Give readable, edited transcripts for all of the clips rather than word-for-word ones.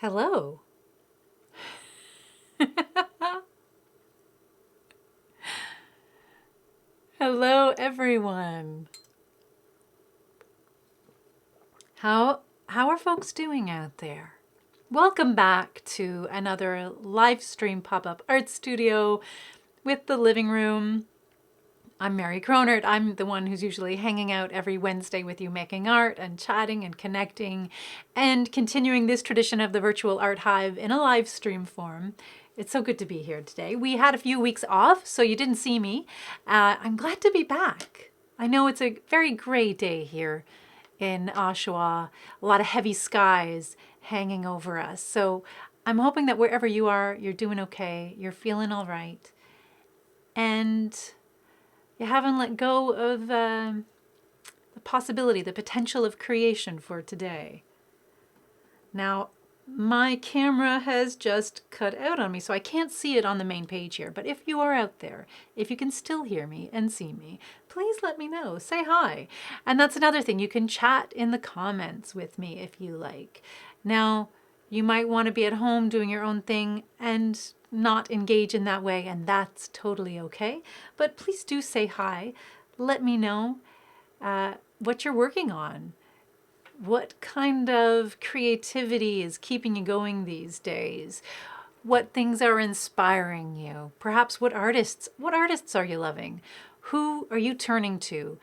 Hello. Hello, everyone. How are folks doing out there? Welcome back to another live stream pop-up art studio with the living room. I'm Mary Cronert. I'm the one who's usually hanging out every Wednesday with you, making art and chatting and connecting and continuing this tradition of the virtual art hive in a live stream form. It's so good to be here today. We had a few weeks off, so you didn't see me. I'm glad to be back. I know it's a very gray day here in Oshawa, a lot of heavy skies hanging over us. So I'm hoping that wherever you are, you're doing okay, you're feeling all right. And you haven't let go of the possibility, the potential of creation for today. Now, my camera has just cut out on me, so I can't see it on the main page here. But if you are out there, if you can still hear me and see me, please let me know. Say hi. And that's another thing. You can chat in the comments with me if you like. Now, you might want to be at home doing your own thing and not engage in that way, and that's totally okay. But please do say hi. Let me know what you're working on. What kind of creativity is keeping you going these days? What things are inspiring you? Perhaps what artists are you loving? Who are you turning to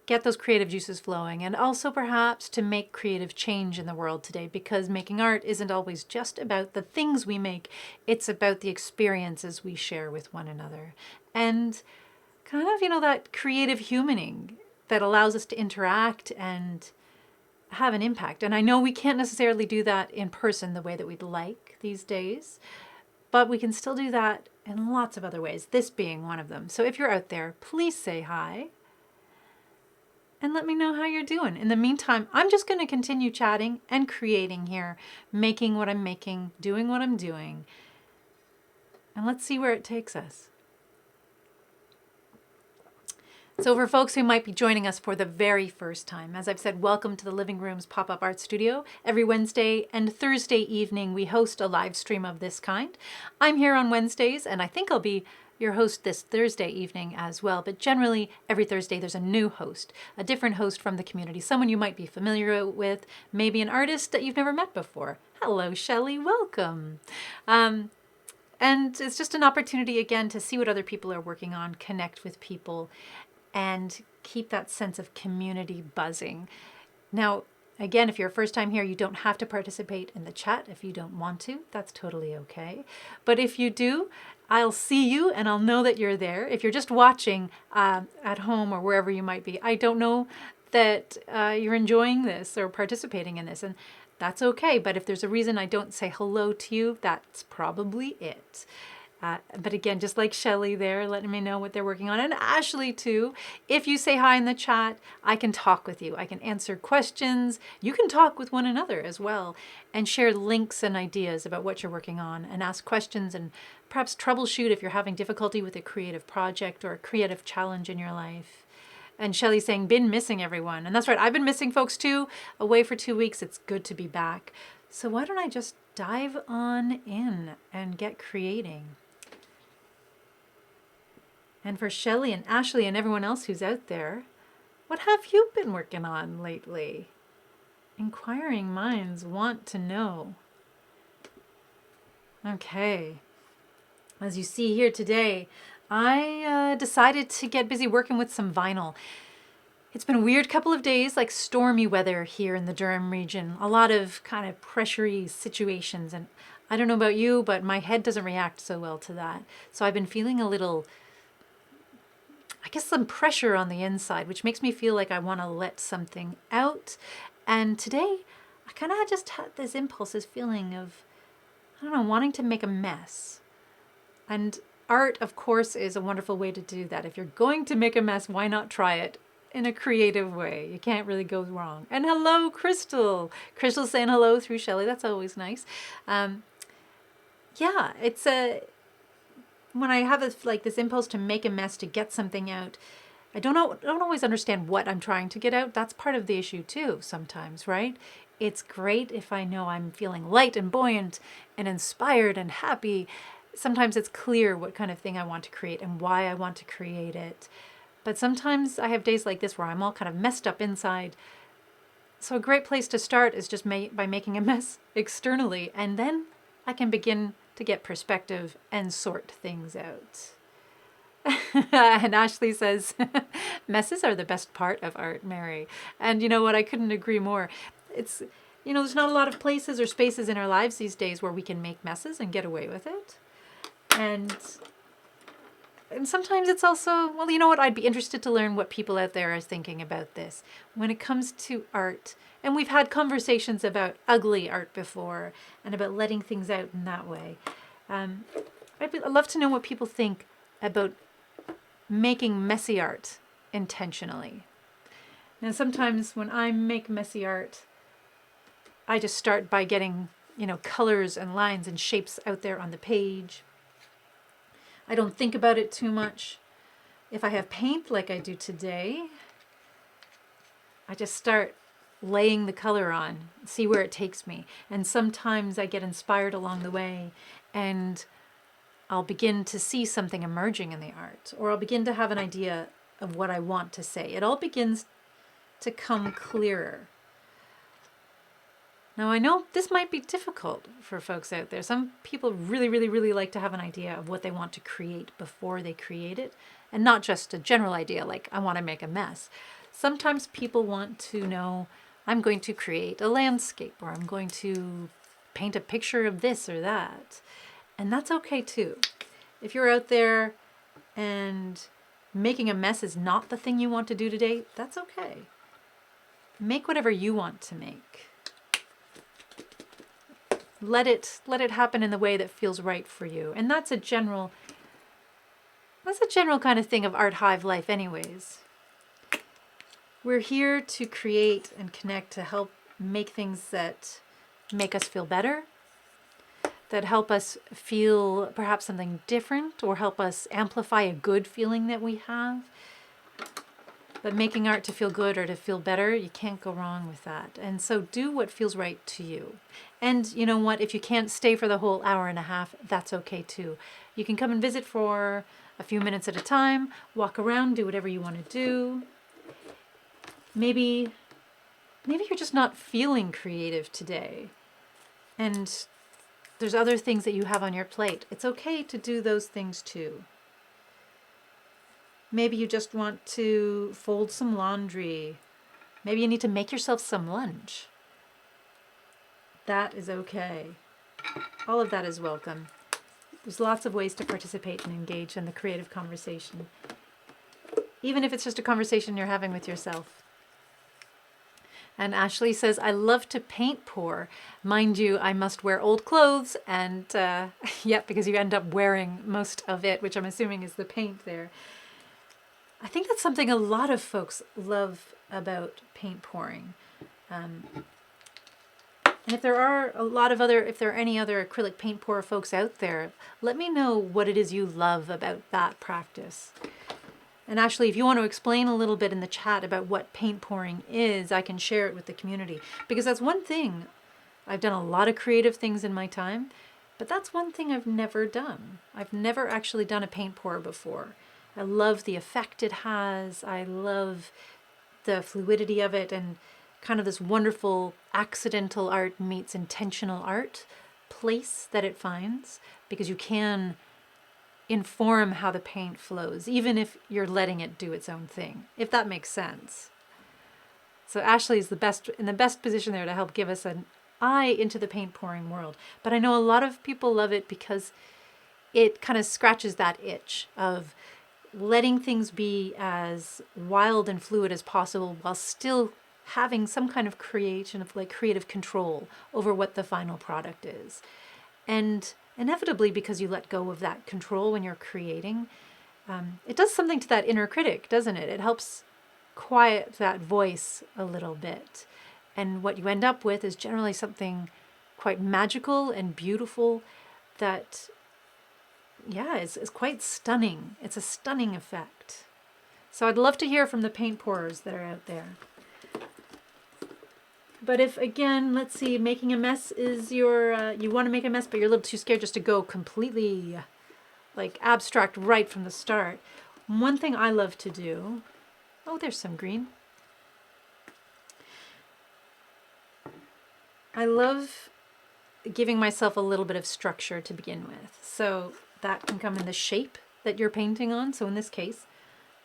get those creative juices flowing, and also perhaps to make creative change in the world today, because making art isn't always just about the things we make, it's about the experiences we share with one another. And kind of, that creative humaning that allows us to interact and have an impact. And I know we can't necessarily do that in person the way that we'd like these days, but we can still do that in lots of other ways, this being one of them. So if you're out there, please say hi and let me know how you're doing. In the meantime, I'm just going to continue chatting and creating here, making what I'm making, doing what I'm doing, and let's see where it takes us. So for folks who might be joining us for the very first time, as I've said, welcome to the Living Room's pop-up art studio. Every Wednesday and Thursday evening, we host a live stream of this kind. I'm here on Wednesdays, and I think I'll be your host this Thursday evening as well. But generally, every Thursday, there's a new host, a different host from the community, someone you might be familiar with, maybe an artist that you've never met before. Hello, Shelley, welcome. And it's just an opportunity, again, to see what other people are working on, connect with people, and keep that sense of community buzzing. Now, again, if you're a first time here, you don't have to participate in the chat if you don't want to. That's totally okay. But if you do, I'll see you and I'll know that you're there. If you're just watching at home or wherever you might be, I don't know that you're enjoying this or participating in this, and that's okay. But if there's a reason I don't say hello to you, that's probably it. But again, just like Shelley there, letting me know what they're working on, and Ashley too. If you say hi in the chat, I can talk with you. I can answer questions. You can talk with one another as well and share links and ideas about what you're working on and ask questions and perhaps troubleshoot if you're having difficulty with a creative project or a creative challenge in your life. And Shelley's saying, been missing everyone. And that's right, I've been missing folks too. Away for 2 weeks. It's good to be back. So why don't I just dive on in and get creating? And for Shelley and Ashley and everyone else who's out there, what have you been working on lately? Inquiring minds want to know. Okay. As you see here today, I decided to get busy working with some vinyl. It's been a weird couple of days, like stormy weather here in the Durham region. A lot of kind of pressury situations. And I don't know about you, but my head doesn't react so well to that. So I've been feeling a little, I guess, some pressure on the inside, which makes me feel like I want to let something out. And today, I kind of just had this impulse, this feeling of, I don't know, wanting to make a mess. And art, of course, is a wonderful way to do that. If you're going to make a mess, why not try it in a creative way? You can't really go wrong. And hello, Crystal. Crystal's saying hello through Shelley. That's always nice. Yeah, it's when I have this impulse to make a mess, to get something out, I don't always understand what I'm trying to get out. That's part of the issue too sometimes, right? It's great if I know I'm feeling light and buoyant and inspired and happy. Sometimes it's clear what kind of thing I want to create and why I want to create it. But sometimes I have days like this where I'm all kind of messed up inside. So a great place to start is just by making a mess externally, and then I can begin to get perspective and sort things out. And Ashley says, messes are the best part of art, Mary. And you know what? I couldn't agree more. It's, there's not a lot of places or spaces in our lives these days where we can make messes and get away with it. And sometimes it's also, well, you know what? I'd be interested to learn what people out there are thinking about this. When it comes to art, and we've had conversations about ugly art before and about letting things out in that way. I'd love to know what people think about making messy art intentionally. And sometimes when I make messy art, I just start by getting, colors and lines and shapes out there on the page. I don't think about it too much. If I have paint like I do today, I just start laying the color on, see where it takes me. And sometimes I get inspired along the way and I'll begin to see something emerging in the art, or I'll begin to have an idea of what I want to say. It all begins to come clearer. Now, I know this might be difficult for folks out there. Some people really, really, really like to have an idea of what they want to create before they create it, and not just a general idea like, I want to make a mess. Sometimes people want to know, I'm going to create a landscape, or I'm going to paint a picture of this or that. And that's okay too. If you're out there and making a mess is not the thing you want to do today, that's okay. Make whatever you want to make. Let it happen in the way that feels right for you. And that's a general kind of thing of Art Hive life anyways. We're here to create and connect, to help make things that make us feel better, that help us feel perhaps something different, or help us amplify a good feeling that we have. But making art to feel good or to feel better, you can't go wrong with that. And so do what feels right to you. And you know what? If you can't stay for the whole hour and a half, that's okay too. You can come and visit for a few minutes at a time, walk around, do whatever you want to do. Maybe you're just not feeling creative today. And there's other things that you have on your plate. It's okay to do those things too. Maybe you just want to fold some laundry. Maybe you need to make yourself some lunch. That is okay. All of that is welcome. There's lots of ways to participate and engage in the creative conversation, even if it's just a conversation you're having with yourself. And Ashley says, I love to paint pour. Mind you, I must wear old clothes, and because you end up wearing most of it, which I'm assuming is the paint there. I think that's something a lot of folks love about paint pouring. And if there are any other acrylic paint pour folks out there, let me know what it is you love about that practice. And Ashley, if you want to explain a little bit in the chat about what paint pouring is, I can share it with the community. Because that's one thing. I've done a lot of creative things in my time, but that's one thing I've never done. I've never actually done a paint pour before. I love the effect it has. I love the fluidity of it, and kind of this wonderful accidental art meets intentional art place that it finds, because you can inform how the paint flows, even if you're letting it do its own thing, if that makes sense. So Ashley is in the best position there to help give us an eye into the paint pouring world. But I know a lot of people love it because it kind of scratches that itch of letting things be as wild and fluid as possible while still having some kind of creative control over what the final product is. And inevitably, because you let go of that control when you're creating, it does something to that inner critic, doesn't it? It helps quiet that voice a little bit. And what you end up with is generally something quite magical and beautiful that, is quite stunning. It's a stunning effect. So I'd love to hear from the paint pourers that are out there. But if, again, let's see, making a mess is your, you want to make a mess, but you're a little too scared just to go completely like abstract right from the start. One thing I love to do, oh, there's some green. I love giving myself a little bit of structure to begin with. So that can come in the shape that you're painting on. So in this case,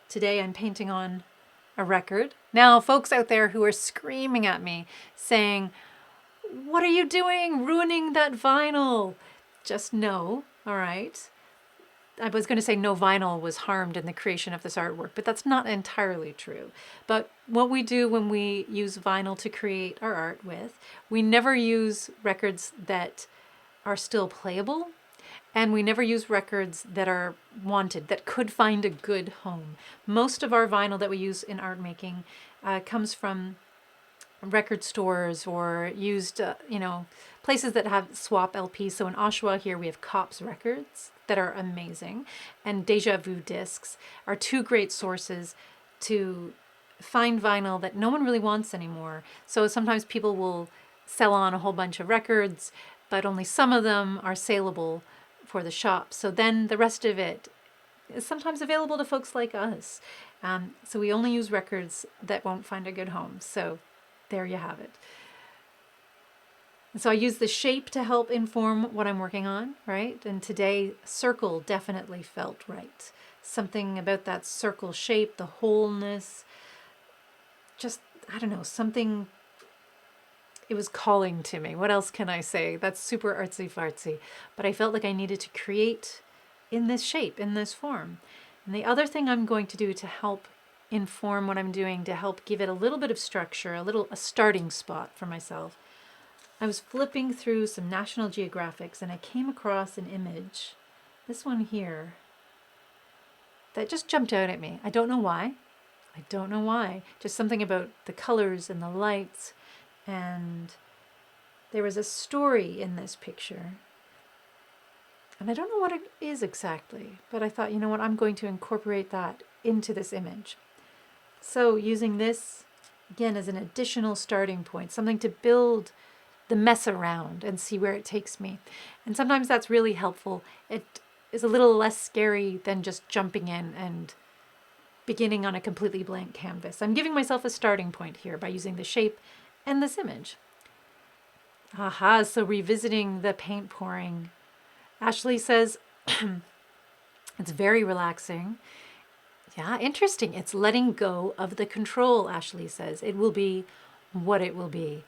today I'm painting on a record. Now, folks out there who are screaming at me saying, what are you doing? Ruining that vinyl. Just know, all right? I was going to say no vinyl was harmed in the creation of this artwork, but that's not entirely true. But what we do when we use vinyl to create our art with, we never use records that are still playable, and we never use records that are wanted, that could find a good home. Most of our vinyl that we use in art making comes from record stores or used, places that have swap LPs. So in Oshawa here, we have Cops Records that are amazing. And Deja Vu discs are two great sources to find vinyl that no one really wants anymore. So sometimes people will sell on a whole bunch of records, but only some of them are saleable for the shop. So then the rest of it is sometimes available to folks like us. So we only use records that won't find a good home. So there you have it. And so I use the shape to help inform what I'm working on, right? And today, circle definitely felt right. Something about that circle shape, the wholeness, just, I don't know, something, it was calling to me. What else can I say? That's super artsy fartsy. But I felt like I needed to create in this shape, in this form. And the other thing I'm going to do to help inform what I'm doing, to help give it a little bit of structure, a starting spot for myself, I was flipping through some National Geographics and I came across an image, this one here, that just jumped out at me. I don't know why. Just something about the colors and the lights, and there was a story in this picture. And I don't know what it is exactly, but I thought, you know what, I'm going to incorporate that into this image. So using this, again, as an additional starting point, something to build the mess around and see where it takes me. And sometimes that's really helpful. It is a little less scary than just jumping in and beginning on a completely blank canvas. I'm giving myself a starting point here by using the shape and this image. Aha, so revisiting the paint pouring. Ashley says, it's very relaxing. Yeah, interesting. It's letting go of the control, Ashley says. It will be what it will be.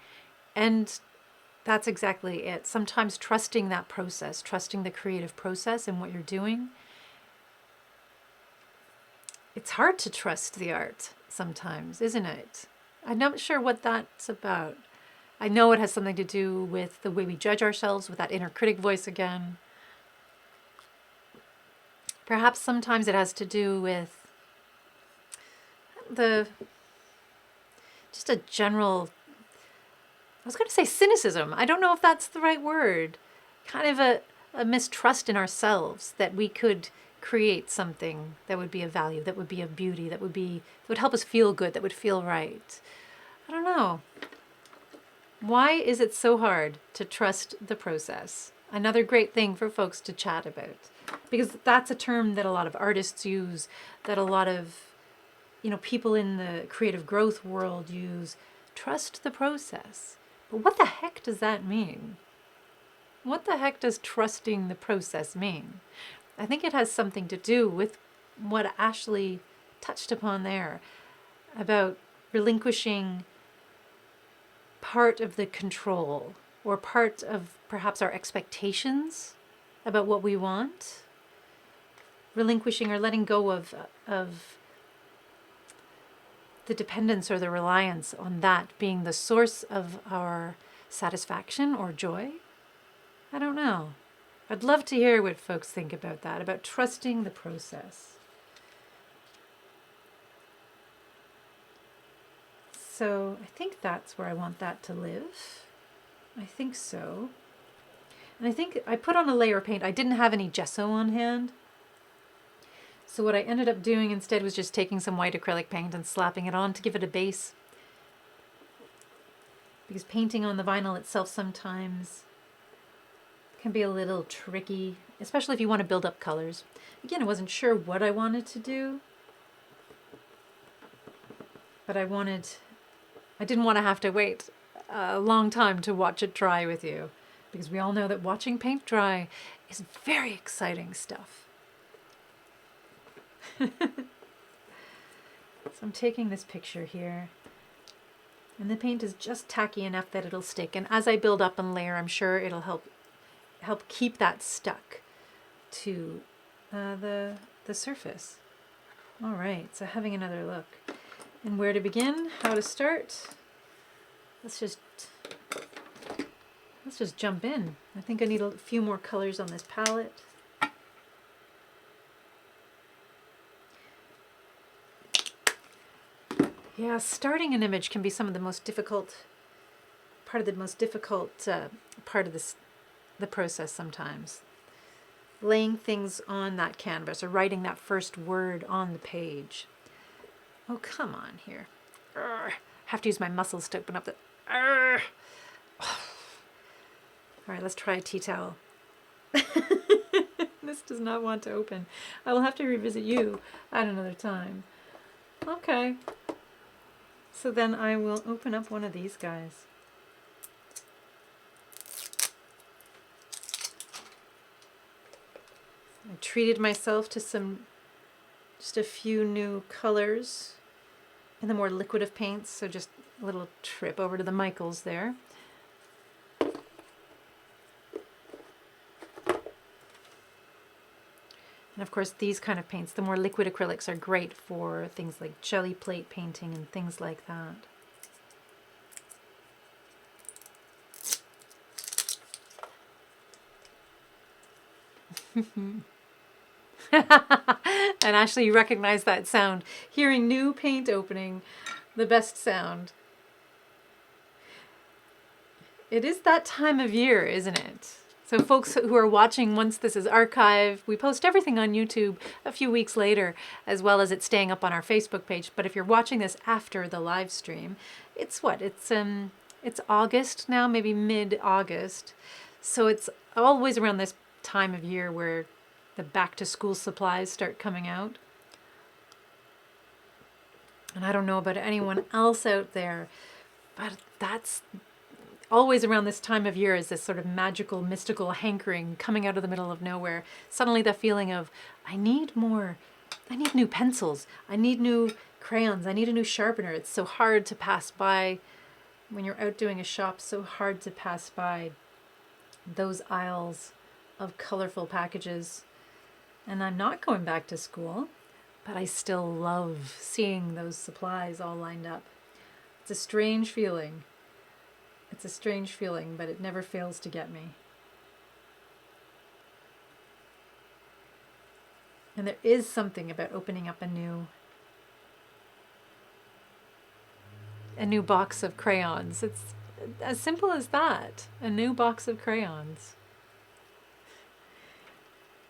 And that's exactly it. Sometimes trusting that process, trusting the creative process and what you're doing. It's hard to trust the art sometimes, isn't it? I'm not sure what that's about. I know it has something to do with the way we judge ourselves, with that inner critic voice again. Perhaps sometimes it has to do with just a general, I was going to say cynicism. I don't know if that's the right word. Kind of a mistrust in ourselves that we could create something that would be of value, that would be of beauty, that would help us feel good, that would feel right. I don't know. Why is it so hard to trust the process? Another great thing for folks to chat about, because that's a term that a lot of artists use, that a lot of people in the creative growth world use. Trust the process. But what the heck does that mean? What the heck does trusting the process mean? I think it has something to do with what Ashley touched upon there about relinquishing part of the control or part of perhaps our expectations about what we want. Relinquishing or letting go of the dependence or the reliance on that being the source of our satisfaction or joy. I don't know. I'd love to hear what folks think about that, about trusting the process. So I think that's where I want that to live. I think so. And I think I put on a layer of paint. I didn't have any gesso on hand. So what I ended up doing instead was just taking some white acrylic paint and slapping it on to give it a base. because painting on the vinyl itself sometimes can be a little tricky, especially if you want to build up colors. Again, I wasn't sure what I wanted to do, but I didn't want to have to wait a long time to watch it dry with you, because we all know that watching paint dry is very exciting stuff. So I'm taking this picture here, and the paint is just tacky enough that it'll stick, and as I build up and layer, I'm sure it'll help keep that stuck to the surface. All right, so having another look. And where to begin, how to start. Let's just jump in. I think I need a few more colors on this palette. Yeah, starting an image can be some of the most difficult part of the process sometimes. Laying things on that canvas or writing that first word on the page. Oh, come on here. Have to use my muscles to open up the... All right, let's try a tea towel. This does not want to open. I will have to revisit you at another time. Okay. So then I will open up one of these guys. I treated myself to just a few new colors in the more liquid of paints, so just a little trip over to the Michaels there. And of course, these kind of paints, the more liquid acrylics, are great for things like jelly plate painting and things like that. And Ashley, you recognize that sound. Hearing new paint opening, the best sound. It is that time of year, isn't it? So folks who are watching once this is archived, we post everything on YouTube a few weeks later, as well as it staying up on our Facebook page. But if you're watching this after the live stream, it's what? It's August now, maybe mid-August. So it's always around this time of year where the back-to-school supplies start coming out. And I don't know about anyone else out there, but that's always around this time of year is this sort of magical, mystical hankering coming out of the middle of nowhere. Suddenly the feeling of, I need new pencils, I need new crayons, I need a new sharpener. It's so hard to pass by when you're out doing a shop, so hard to pass by those aisles of colorful packages. And I'm not going back to school, but I still love seeing those supplies all lined up. It's a strange feeling. It's a strange feeling, but it never fails to get me. And there is something about opening up a new box of crayons. It's as simple as that. A new box of crayons.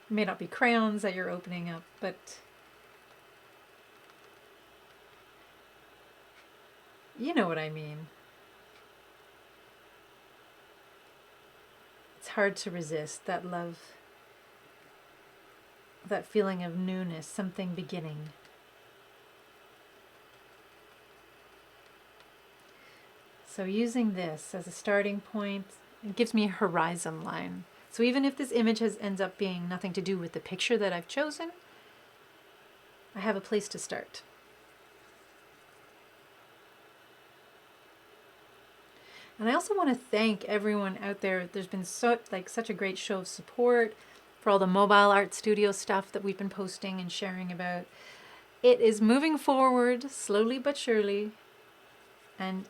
It may not be crayons that you're opening up, but you know what I mean. It's hard to resist that love, that feeling of newness, something beginning. So using this as a starting point, it gives me a horizon line. So even if this image ends up being nothing to do with the picture that I've chosen, I have a place to start. And I also want to thank everyone out there. There's been such a great show of support for all the mobile art studio stuff that we've been posting and sharing about. It is moving forward slowly but surely. And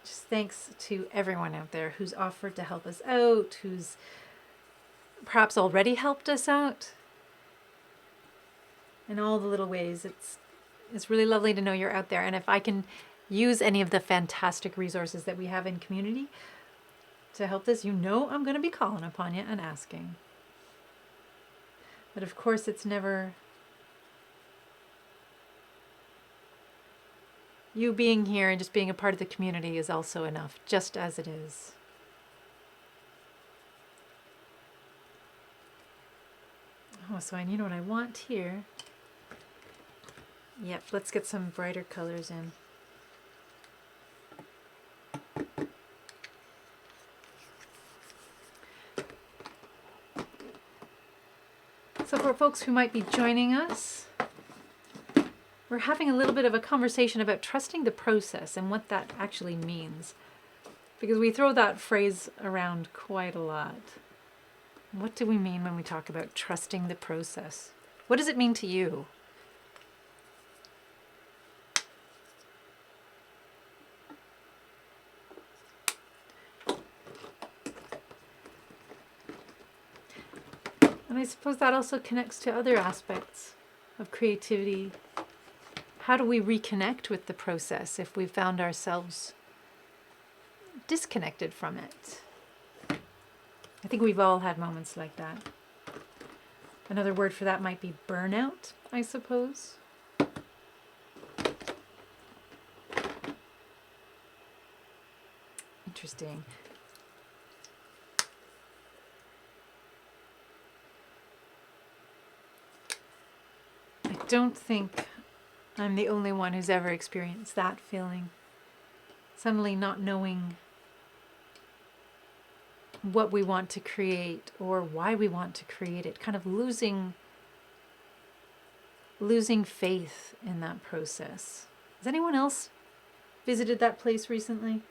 just thanks to everyone out there who's offered to help us out, who's perhaps already helped us out in all the little ways. It's really lovely to know you're out there. And if I can use any of the fantastic resources that we have in community to help this, you know I'm going to be calling upon you and asking. But of course, it's never You being here and just being a part of the community is also enough, just as it is. Oh, so you know what I want here? Yep, let's get some brighter colors in. So for folks who might be joining us, we're having a little bit of a conversation about trusting the process and what that actually means. Because we throw that phrase around quite a lot. What do we mean when we talk about trusting the process? What does it mean to you? And I suppose that also connects to other aspects of creativity. How do we reconnect with the process if we found ourselves disconnected from it? I think we've all had moments like that. Another word for that might be burnout, I suppose. Interesting. I don't think I'm the only one who's ever experienced that feeling. Suddenly not knowing what we want to create or why we want to create it, kind of losing faith in that process. Has anyone else visited that place recently?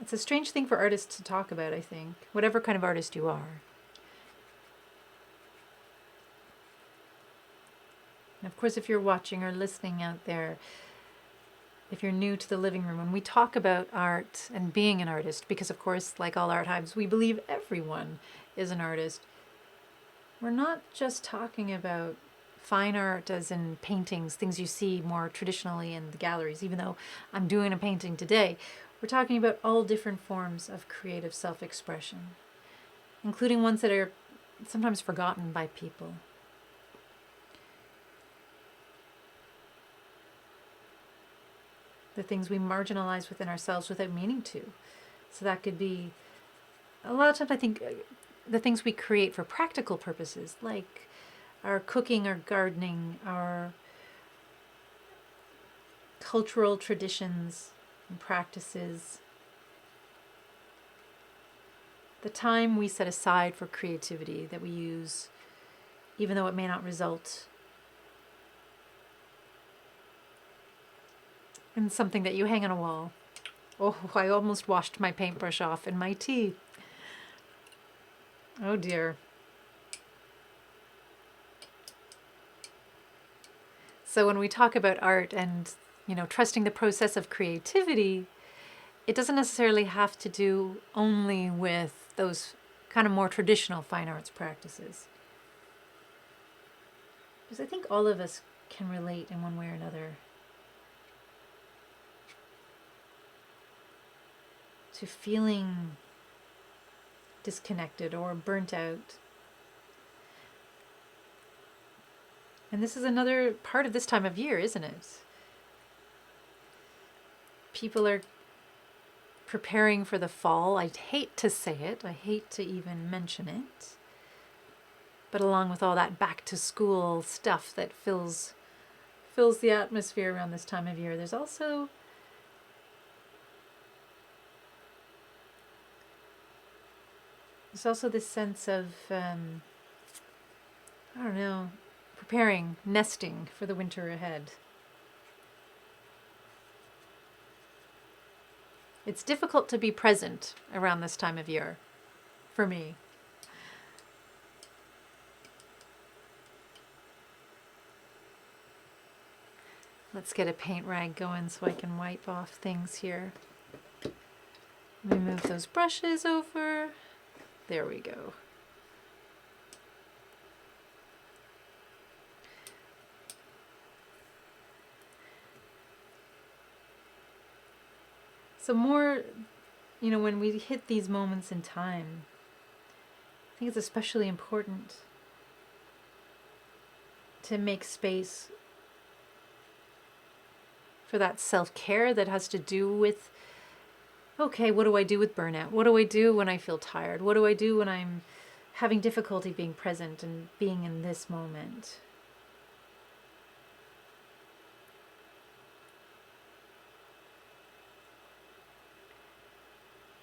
It's a strange thing for artists to talk about, I think, whatever kind of artist you are. And of course, if you're watching or listening out there, if you're new to the living room, when we talk about art and being an artist, because of course, like all art hives, we believe everyone is an artist, we're not just talking about fine art as in paintings, things you see more traditionally in the galleries, even though I'm doing a painting today. We're talking about all different forms of creative self-expression, including ones that are sometimes forgotten by people. The things we marginalize within ourselves without meaning to. So that could be, a lot of times I think, the things we create for practical purposes, like our cooking or gardening, our cultural traditions and practices, the time we set aside for creativity that we use, even though it may not result in something that you hang on a wall. Oh, I almost washed my paintbrush off in my tea. Oh dear. So when we talk about art and, trusting the process of creativity, it doesn't necessarily have to do only with those kind of more traditional fine arts practices. Because I think all of us can relate in one way or another to feeling disconnected or burnt out. And this is another part of this time of year, isn't it? People are preparing for the fall. I hate to say it. I hate to even mention it. But along with all that back to school stuff that fills the atmosphere around this time of year, there's also this sense of, preparing, nesting for the winter ahead. It's difficult to be present around this time of year, for me. Let's get a paint rag going so I can wipe off things here. Let me move those brushes over. There we go. So more, when we hit these moments in time, I think it's especially important to make space for that self-care that has to do with, okay, what do I do with burnout? What do I do when I feel tired? What do I do when I'm having difficulty being present and being in this moment?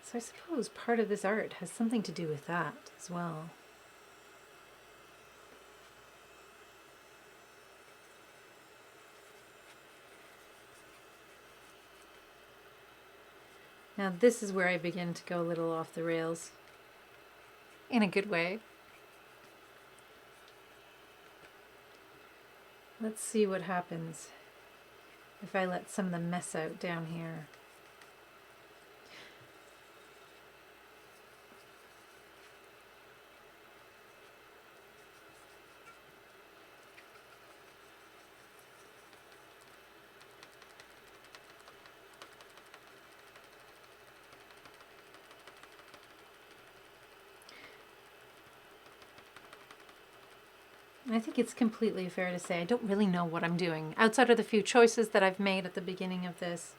So I suppose part of this art has something to do with that as well. Now this is where I begin to go a little off the rails. In a good way. Let's see what happens if I let some of the mess out down here. I think it's completely fair to say I don't really know what I'm doing. Outside of the few choices that I've made at the beginning of this,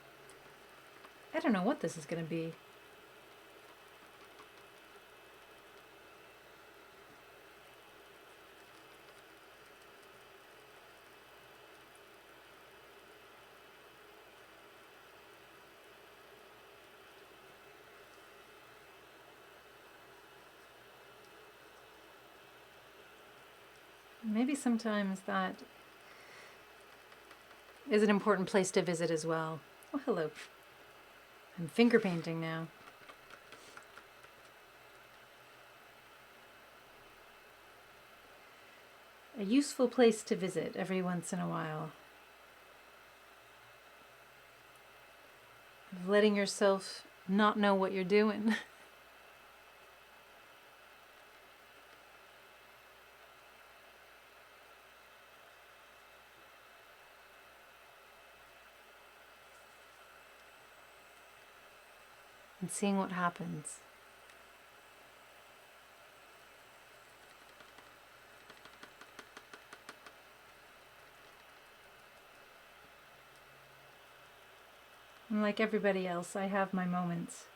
I don't know what this is going to be. Maybe sometimes that is an important place to visit as well. Oh, hello. I'm finger painting now. A useful place to visit every once in a while. Letting yourself not know what you're doing. And seeing what happens. And like everybody else, I have my moments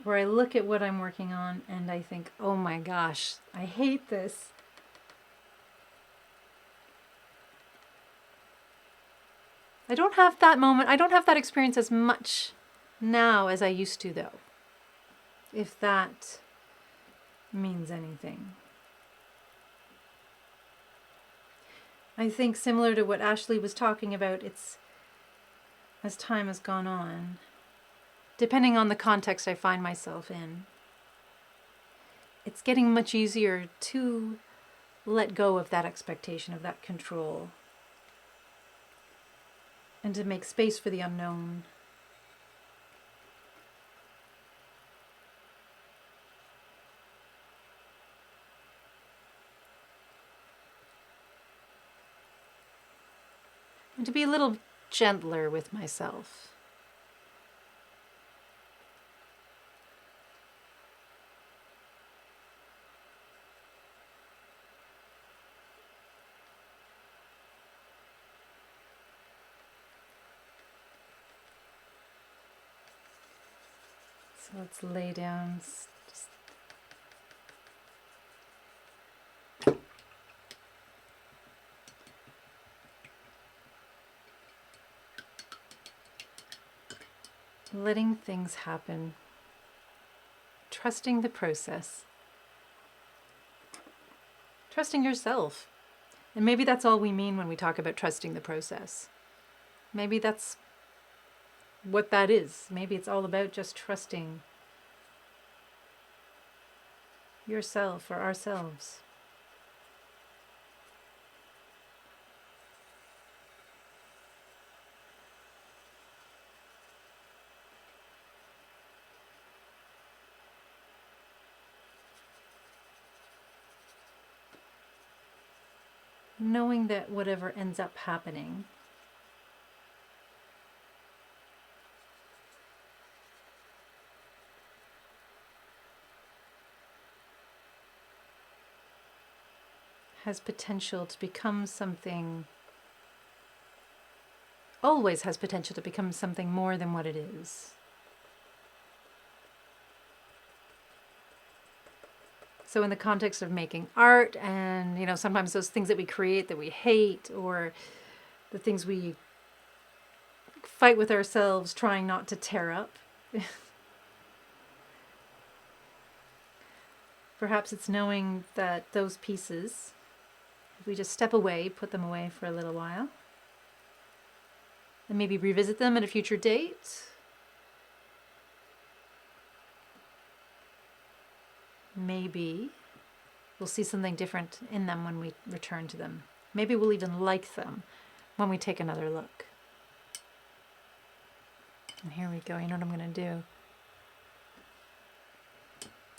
where I look at what I'm working on and I think, oh my gosh, I hate this. I don't have that moment, I don't have that experience as much now as I used to, though, if that means anything. I think similar to what Ashley was talking about, it's as time has gone on, depending on the context I find myself in, it's getting much easier to let go of that expectation, of that control, and to make space for the unknown. And to be a little gentler with myself. So let's lay down. Letting things happen. Trusting the process. Trusting yourself. And maybe that's all we mean when we talk about trusting the process. Maybe that's what that is. Maybe it's all about just trusting yourself or ourselves. Knowing that whatever ends up happening has potential to become something, always has potential to become something more than what it is. So in the context of making art, and sometimes those things that we create that we hate, or the things we fight with ourselves trying not to tear up, perhaps it's knowing that those pieces, if we just step away, put them away for a little while, and maybe revisit them at a future date, maybe we'll see something different in them when we return to them. Maybe we'll even like them when we take another look. And here we go. You know what I'm going to do?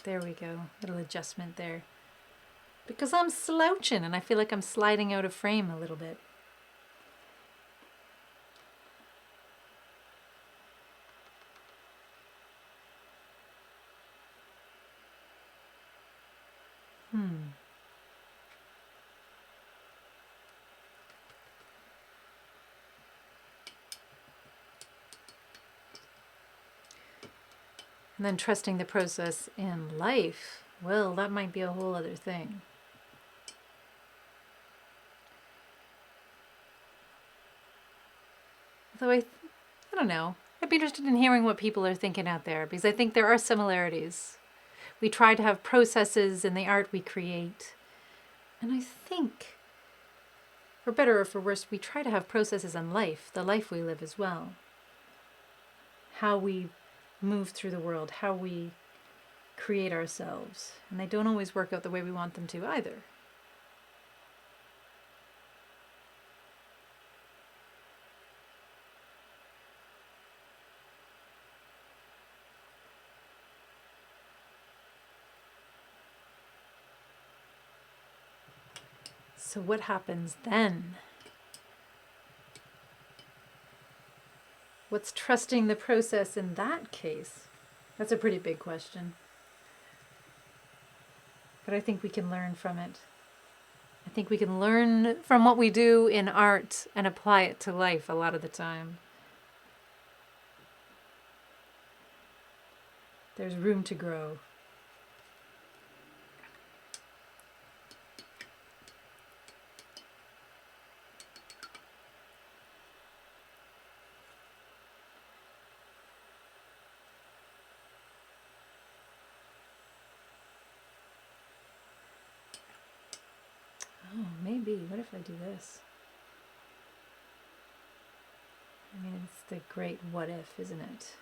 There we go. Little adjustment there. Because I'm slouching and I feel like I'm sliding out of frame a little bit. And then trusting the process in life, well, that might be a whole other thing. Though I don't know. I'd be interested in hearing what people are thinking out there, because I think there are similarities. We try to have processes in the art we create. And I think, for better or for worse, we try to have processes in life, the life we live as well. How we move through the world, how we create ourselves. And they don't always work out the way we want them to either. So what happens then? What's trusting the process in that case? That's a pretty big question. But I think we can learn from it. I think we can learn from what we do in art and apply it to life a lot of the time. There's room to grow. Oh, maybe. What if I do this? I mean, it's the great what if, isn't it?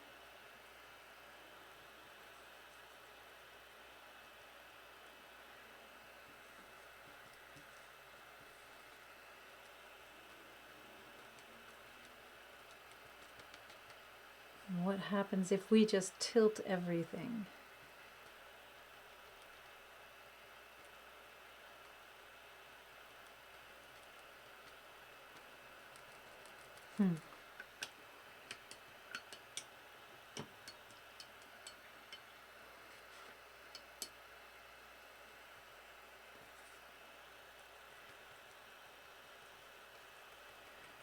What happens if we just tilt everything?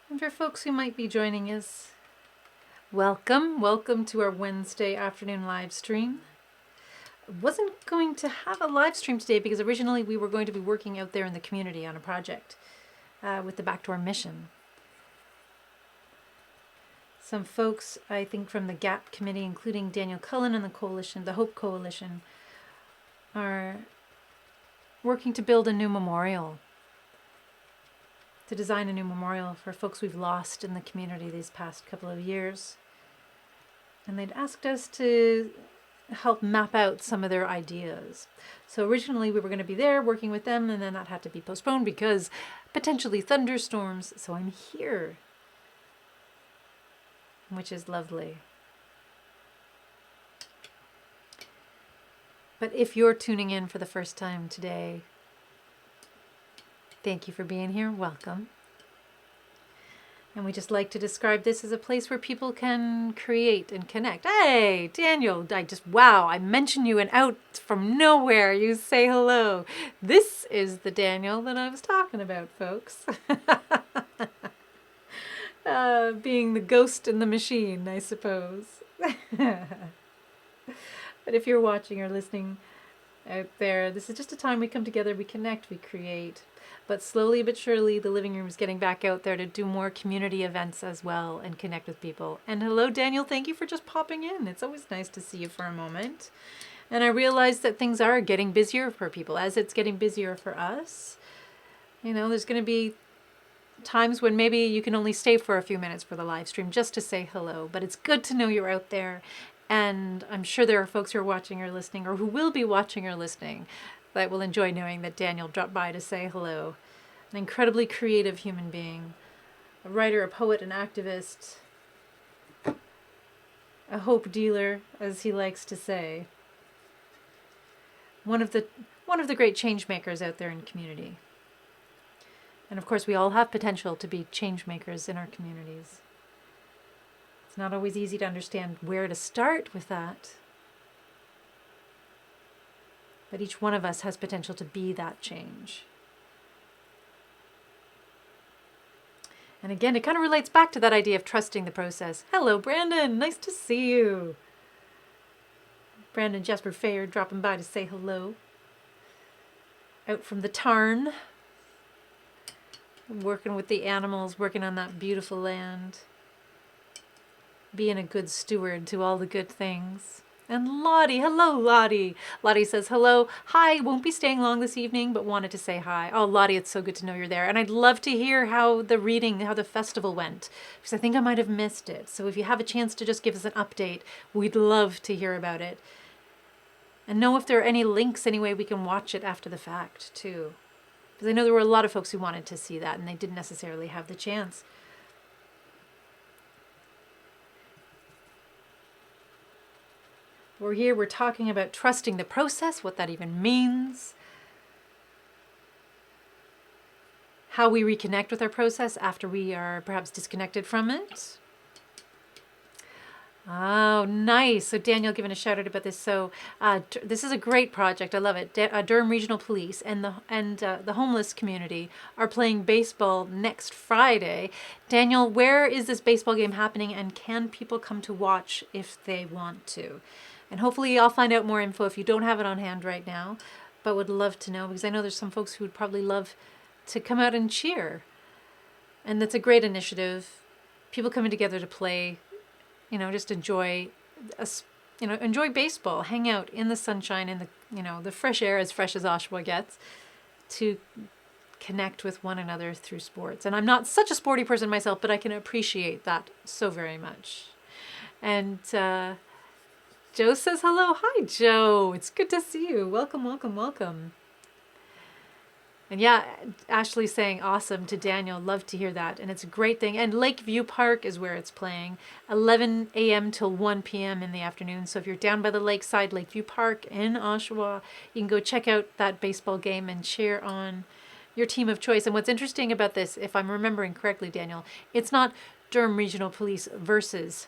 And for folks who might be joining us, welcome to our Wednesday afternoon live stream. I wasn't going to have a live stream today because originally we were going to be working out there in the community on a project with the Backdoor Mission. Some folks, I think from the GAP committee, including Daniel Cullen and the coalition, the Hope Coalition, are working to build a new memorial, to design a new memorial for folks we've lost in the community these past couple of years. And they'd asked us to help map out some of their ideas. So originally we were going to be there working with them, and then that had to be postponed because potentially thunderstorms. So I'm here, which is lovely. But if you're tuning in for the first time today, thank you for being here. Welcome. And we just like to describe this as a place where people can create and connect. Hey, Daniel, wow, I mention you and out from nowhere you say hello. This is the Daniel that I was talking about, folks. Being the ghost in the machine, I suppose. But if you're watching or listening out there, this is just a time we come together, we connect, we create. But slowly but surely, the living room is getting back out there to do more community events as well and connect with people. And hello, Daniel. Thank you for just popping in. It's always nice to see you for a moment. And I realize that things are getting busier for people as it's getting busier for us. You know, there's going to be times when maybe you can only stay for a few minutes for the live stream just to say hello. But it's good to know you're out there. And I'm sure there are folks who are watching or listening or who will be watching or listening that will enjoy knowing that Daniel dropped by to say hello. An incredibly creative human being, a writer, a poet, an activist, a hope dealer, as he likes to say. One of the great change makers out there in community. And of course, we all have potential to be change makers in our communities. It's not always easy to understand where to start with that. But each one of us has potential to be that change. And again, it kind of relates back to that idea of trusting the process. Hello, Brandon. Nice to see you. Brandon Jasper Fayer dropping by to say hello. Out from the tarn. Working with the animals, working on that beautiful land. Being a good steward to all the good things. And Lottie, hello Lottie. Lottie says hello. Hi, won't be staying long this evening, but wanted to say hi. Oh, Lottie, it's so good to know you're there. And I'd love to hear how the festival went, because I think I might have missed it. So if you have a chance to just give us an update, we'd love to hear about it. And know if there are any links, any way we can watch it after the fact, too. Because I know there were a lot of folks who wanted to see that, and they didn't necessarily have the chance. We're here, we're talking about trusting the process, what that even means, how we reconnect with our process after we are perhaps disconnected from it. Oh, nice. So Daniel giving a shout out about this. So this is a great project. I love it. Durham Regional Police and the homeless community are playing baseball next Friday. Daniel, where is this baseball game happening, and can people come to watch if they want to? And hopefully I'll find out more info if you don't have it on hand right now, but would love to know, because I know there's some folks who would probably love to come out and cheer. And that's a great initiative. People coming together to play, just enjoy baseball, hang out in the sunshine, in the fresh air, as fresh as Oshawa gets, to connect with one another through sports. And I'm not such a sporty person myself, but I can appreciate that so very much. And Joe says hello. Hi, Joe. It's good to see you. Welcome, welcome, welcome. And yeah, Ashley's saying awesome to Daniel. Love to hear that. And it's a great thing. And Lakeview Park is where it's playing. 11 a.m. till 1 p.m. in the afternoon. So if you're down by the lakeside, Lakeview Park in Oshawa, you can go check out that baseball game and cheer on your team of choice. And what's interesting about this, if I'm remembering correctly, Daniel, it's not Durham Regional Police versus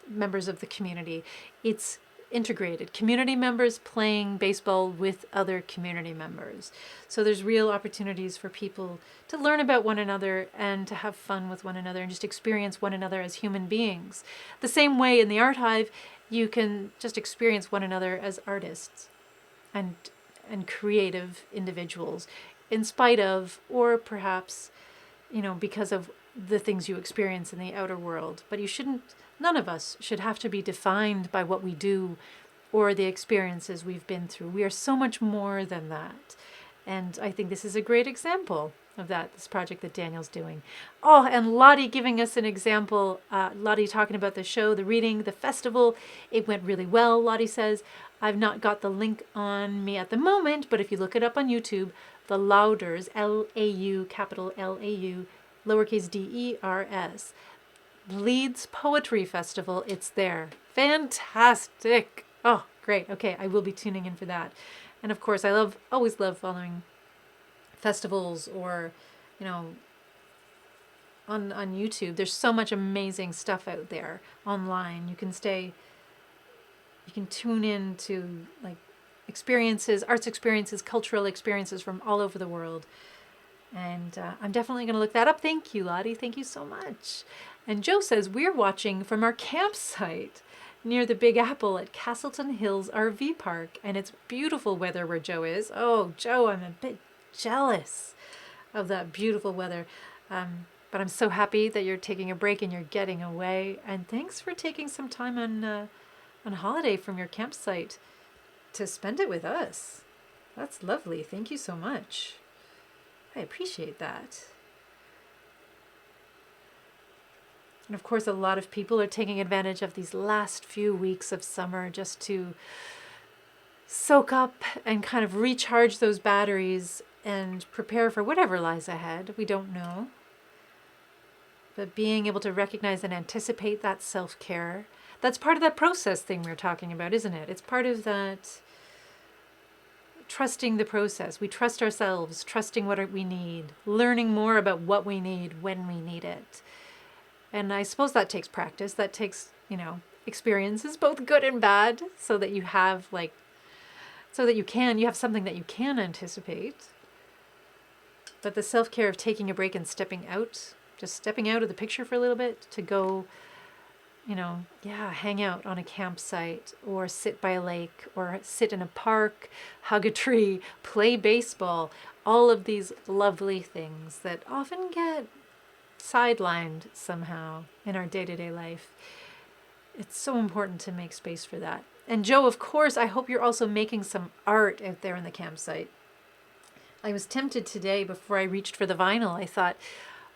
members of the community. It's integrated. Community members playing baseball with other community members. So there's real opportunities for people to learn about one another and to have fun with one another and just experience one another as human beings. The same way in the Art Hive, you can just experience one another as artists and creative individuals, in spite of, or perhaps, because of the things you experience in the outer world. But none of us should have to be defined by what we do or the experiences we've been through. We are so much more than that. And I think this is a great example of that, this project that Daniel's doing. Oh, and Lottie giving us an example. Lottie talking about the show, the reading, the festival. It went really well, Lottie says. I've not got the link on me at the moment, but if you look it up on YouTube, the Lauders, L-A-U, capital L-A-U, lowercase D-E-R-S, Leeds Poetry Festival. It's there. Fantastic. Oh, great. Okay, I will be tuning in for that. And of course, I always love following festivals or, on YouTube. There's so much amazing stuff out there online. You can tune in to like experiences, arts experiences, cultural experiences from all over the world. And I'm definitely going to look that up. Thank you, Lottie. Thank you so much. And Joe says, we're watching from our campsite near the Big Apple at Castleton Hills RV Park. And it's beautiful weather where Joe is. Oh, Joe, I'm a bit jealous of that beautiful weather. But I'm so happy that you're taking a break and you're getting away. And thanks for taking some time on holiday from your campsite to spend it with us. That's lovely. Thank you so much. I appreciate that. And of course, a lot of people are taking advantage of these last few weeks of summer just to soak up and kind of recharge those batteries and prepare for whatever lies ahead. We don't know. But being able to recognize and anticipate that self-care, that's part of that process thing we're talking about, isn't it? It's part of that trusting the process. We trust ourselves, trusting what we need, learning more about what we need when we need it. And I suppose that takes practice. That takes, experiences, both good and bad, so that you have you have something that you can anticipate. But the self-care of taking a break and stepping out of the picture for a little bit to go, hang out on a campsite or sit by a lake or sit in a park, hug a tree, play baseball, all of these lovely things that often get sidelined somehow in our day-to-day life. It's so important to make space for that. And Joe, of course, I hope you're also making some art out there in the campsite. I was tempted today before I reached for the vinyl. I thought,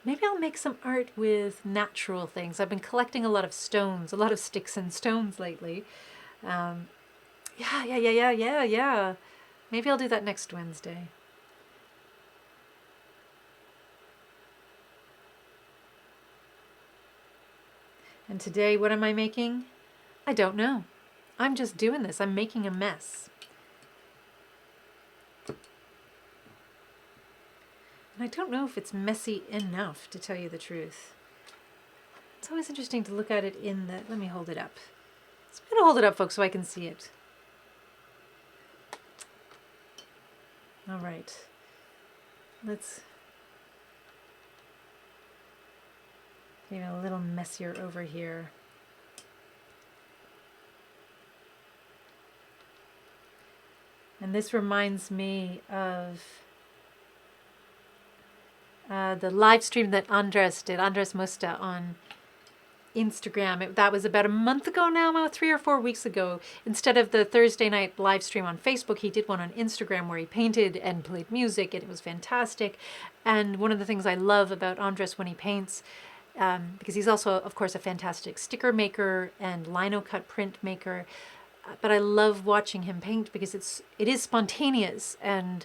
maybe I'll make some art with natural things. I've been collecting a lot of stones, a lot of sticks and stones lately. Yeah. Maybe I'll do that next Wednesday. And today, what am I making? I don't know. I'm just doing this. I'm making a mess. And I don't know if it's messy enough, to tell you the truth. It's always interesting to look at it let me hold it up. I'm going to hold it up, folks, so I can see it. All right. Let's get a little messier over here. And this reminds me of the live stream that Andres did, Andres Musta, on Instagram. That was about a month ago now, about 3 or 4 weeks ago. Instead of the Thursday night live stream on Facebook, he did one on Instagram where he painted and played music, and it was fantastic. And one of the things I love about Andres when he paints, because he's also, of course, a fantastic sticker maker and lino cut print maker, but I love watching him paint because it is spontaneous, and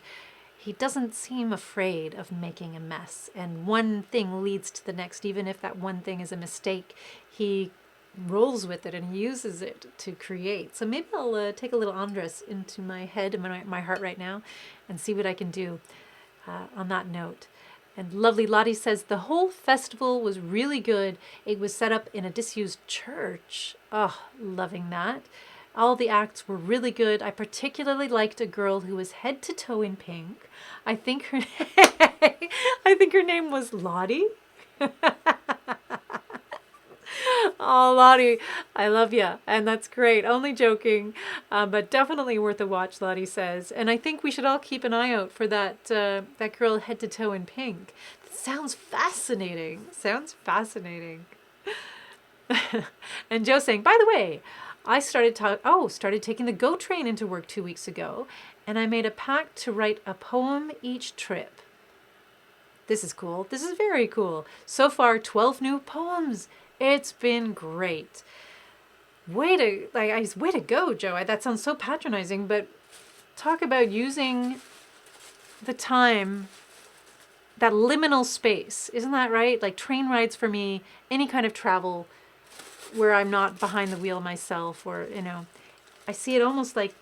he doesn't seem afraid of making a mess. And one thing leads to the next, even if that one thing is a mistake. He rolls with it and uses it to create. So maybe I'll take a little Andres into my head and my heart right now and see what I can do on that note. And lovely Lottie says, the whole festival was really good. It was set up in a disused church. Oh, loving that. All the acts were really good. I particularly liked a girl who was head to toe in pink. I think her name was Lottie. Oh, Lottie, I love you. And that's great. Only joking, but definitely worth a watch, Lottie says. And I think we should all keep an eye out for that girl head to toe in pink. That sounds fascinating. And Joe saying, by the way, I started taking the GO train into work 2 weeks ago, and I made a pact to write a poem each trip. This is cool. This is very cool. So far, 12 new poems. It's been great. Way to go, Joe. That sounds so patronizing, but talk about using the time, that liminal space. Isn't that right? Like train rides for me, any kind of travel where I'm not behind the wheel myself, or, I see it almost like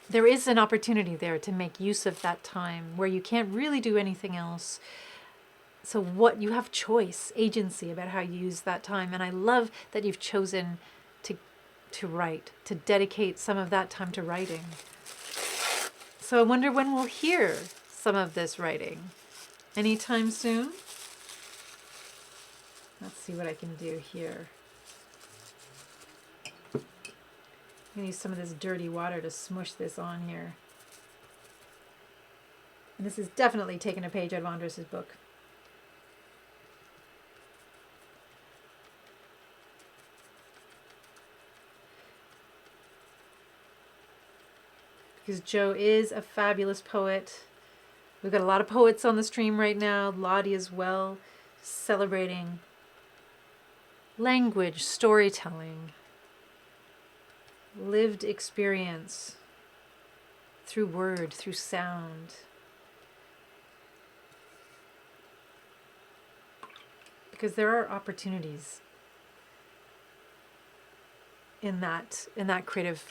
there is an opportunity there to make use of that time where you can't really do anything else. So what you have choice, agency about how you use that time. And I love that you've chosen to write, to dedicate some of that time to writing. So I wonder when we'll hear some of this writing. Anytime soon? Let's see what I can do here. I'm going to use some of this dirty water to smush this on here. And this is definitely taking a page out of Andres' book. Because Joe is a fabulous poet. We've got a lot of poets on the stream right now. Lottie as well, celebrating language, storytelling, lived experience through word, through sound. Because there are opportunities in that creative,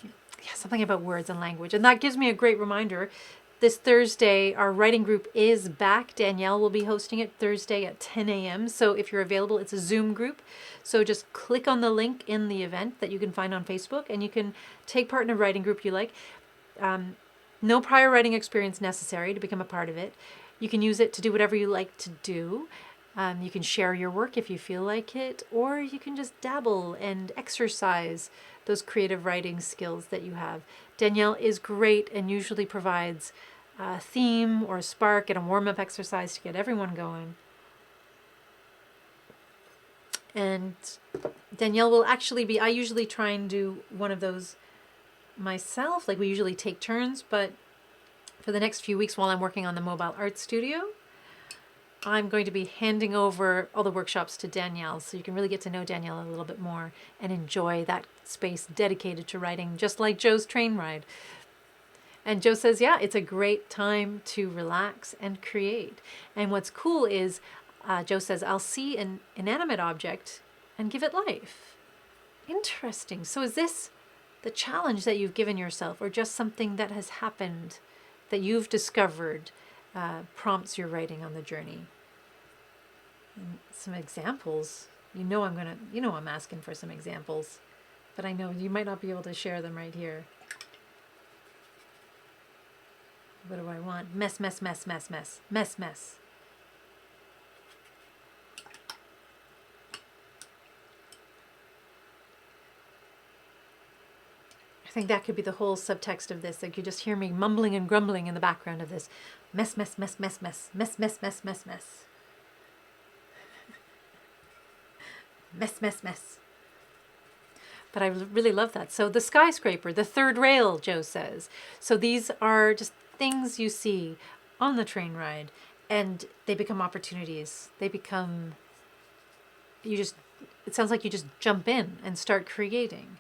something about words and language. And that gives me a great reminder. This Thursday, our writing group is back. Danielle will be hosting it Thursday at 10 a.m. So if you're available, it's a Zoom group. So just click on the link in the event that you can find on Facebook, and you can take part in a writing group you like. No prior writing experience necessary to become a part of it. You can use it to do whatever you like to do. You can share your work if you feel like it, or you can just dabble and exercise those creative writing skills that you have. Danielle is great and usually provides a theme or a spark and a warm-up exercise to get everyone going. And Danielle will actually be, I usually try and do one of those myself, like we usually take turns, but for the next few weeks while I'm working on the mobile art studio, I'm going to be handing over all the workshops to Danielle, so you can really get to know Danielle a little bit more and enjoy that space dedicated to writing, just like Joe's train ride. And Joe says, yeah, it's a great time to relax and create. And what's cool is, Joe says, I'll see an inanimate object and give it life. Interesting. So is this the challenge that you've given yourself, or just something that has happened that you've discovered prompts your writing on the journey? And some examples. I'm asking for some examples, but I know you might not be able to share them right here. What do I want? Mess, mess, mess, mess, mess, mess, mess. I think that could be the whole subtext of this. Like you just hear me mumbling and grumbling in the background of this. Mess, mess, mess, mess, mess, mess, mess, mess, mess, mess. Mess, mess, mess. But I really love that. So the skyscraper, the third rail, Joe says. So these are just things you see on the train ride, and they become opportunities. They become, it sounds like you just jump in and start creating.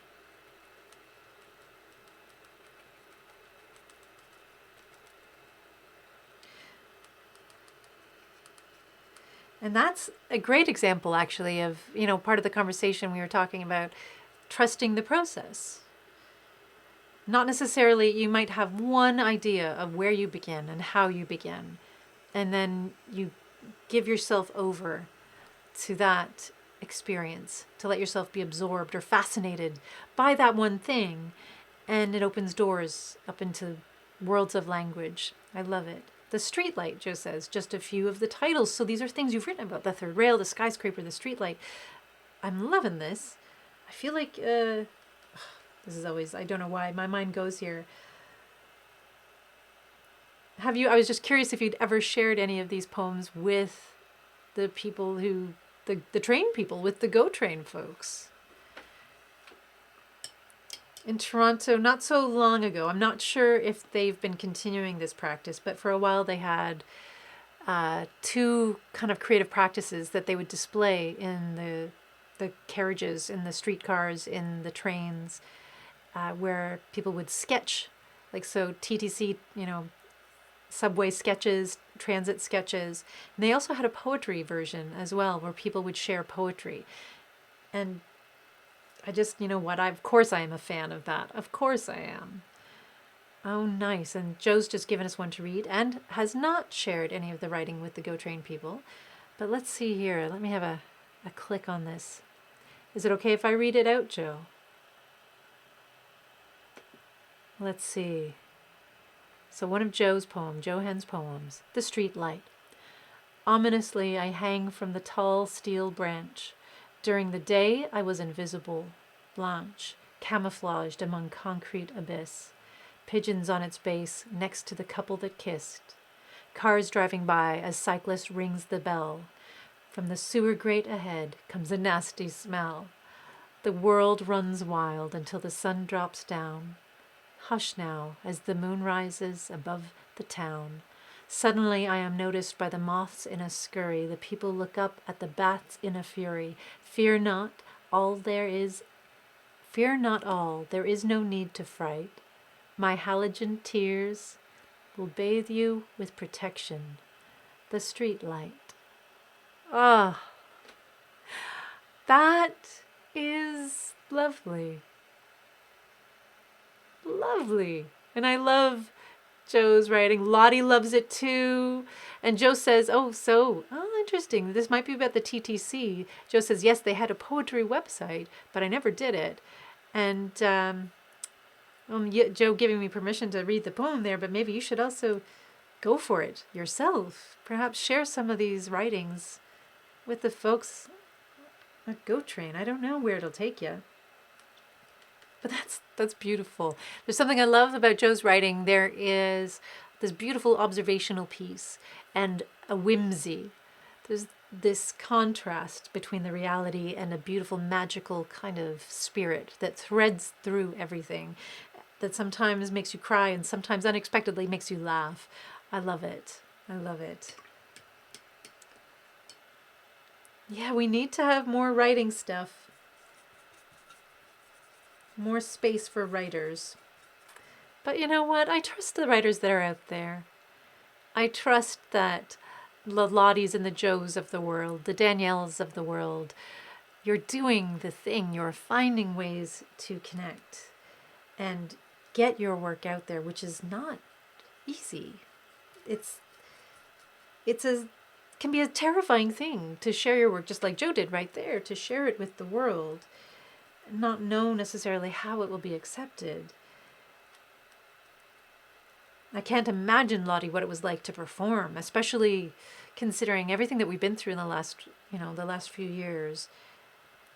And that's a great example, actually, of, part of the conversation we were talking about trusting the process. Not necessarily, you might have one idea of where you begin and how you begin, and then you give yourself over to that experience, to let yourself be absorbed or fascinated by that one thing, and it opens doors up into worlds of language. I love it. The streetlight, Joe says, just a few of the titles. So these are things you've written about. The third rail, the skyscraper, the streetlight. I'm loving this. I feel like, this is always, I don't know why, my mind goes here. I was just curious if you'd ever shared any of these poems with the people the train people, with the Go Train folks. In Toronto, not so long ago, I'm not sure if they've been continuing this practice, but for a while they had two kind of creative practices that they would display in the carriages, in the streetcars, in the trains, where people would sketch, like so TTC, subway sketches, transit sketches. And they also had a poetry version as well, where people would share poetry. And I just, of course I am a fan of that. Of course I am. Oh, nice. And Joe's just given us one to read and has not shared any of the writing with the Go Train people. But let's see here. Let me have a click on this. Is it okay if I read it out, Joe? Let's see. So one of Joe Hen's poems, The Street Light. Ominously I hang from the tall steel branch. During the day I was invisible, blanche, camouflaged among concrete abyss. Pigeons on its base next to the couple that kissed. Cars driving by as cyclist rings the bell. From the sewer grate ahead comes a nasty smell. The world runs wild until the sun drops down. Hush now as the moon rises above the town. Suddenly I am noticed by the moths in a scurry. The people look up at the bats in a fury. Fear not all, there is no need to fright. My halogen tears will bathe you with protection. The street light. Ah, that is lovely. Lovely. And I love Joe's writing. Lottie loves it too. And Joe says, oh, interesting. This might be about the TTC. Joe says, yes, they had a poetry website, but I never did it. And Joe giving me permission to read the poem there, but maybe you should also go for it yourself. Perhaps share some of these writings with the folks at Go Train. I don't know where it'll take you. But that's beautiful. There's something I love about Joe's writing. There is this beautiful observational piece and a whimsy. There's this contrast between the reality and a beautiful magical kind of spirit that threads through everything, that sometimes makes you cry and sometimes unexpectedly makes you laugh. I love it. I love it. Yeah, we need to have more writing stuff. More space for writers. But you know what? I trust the writers that are out there. I trust that the Lotties and the Joes of the world, the Danielles of the world, you're doing the thing. You're finding ways to connect and get your work out there, which is not easy. Can be a terrifying thing to share your work, just like Joe did right there, to share it with the world, not know necessarily how it will be accepted. I can't imagine, Lottie, what it was like to perform, especially considering everything that we've been through in the last few years.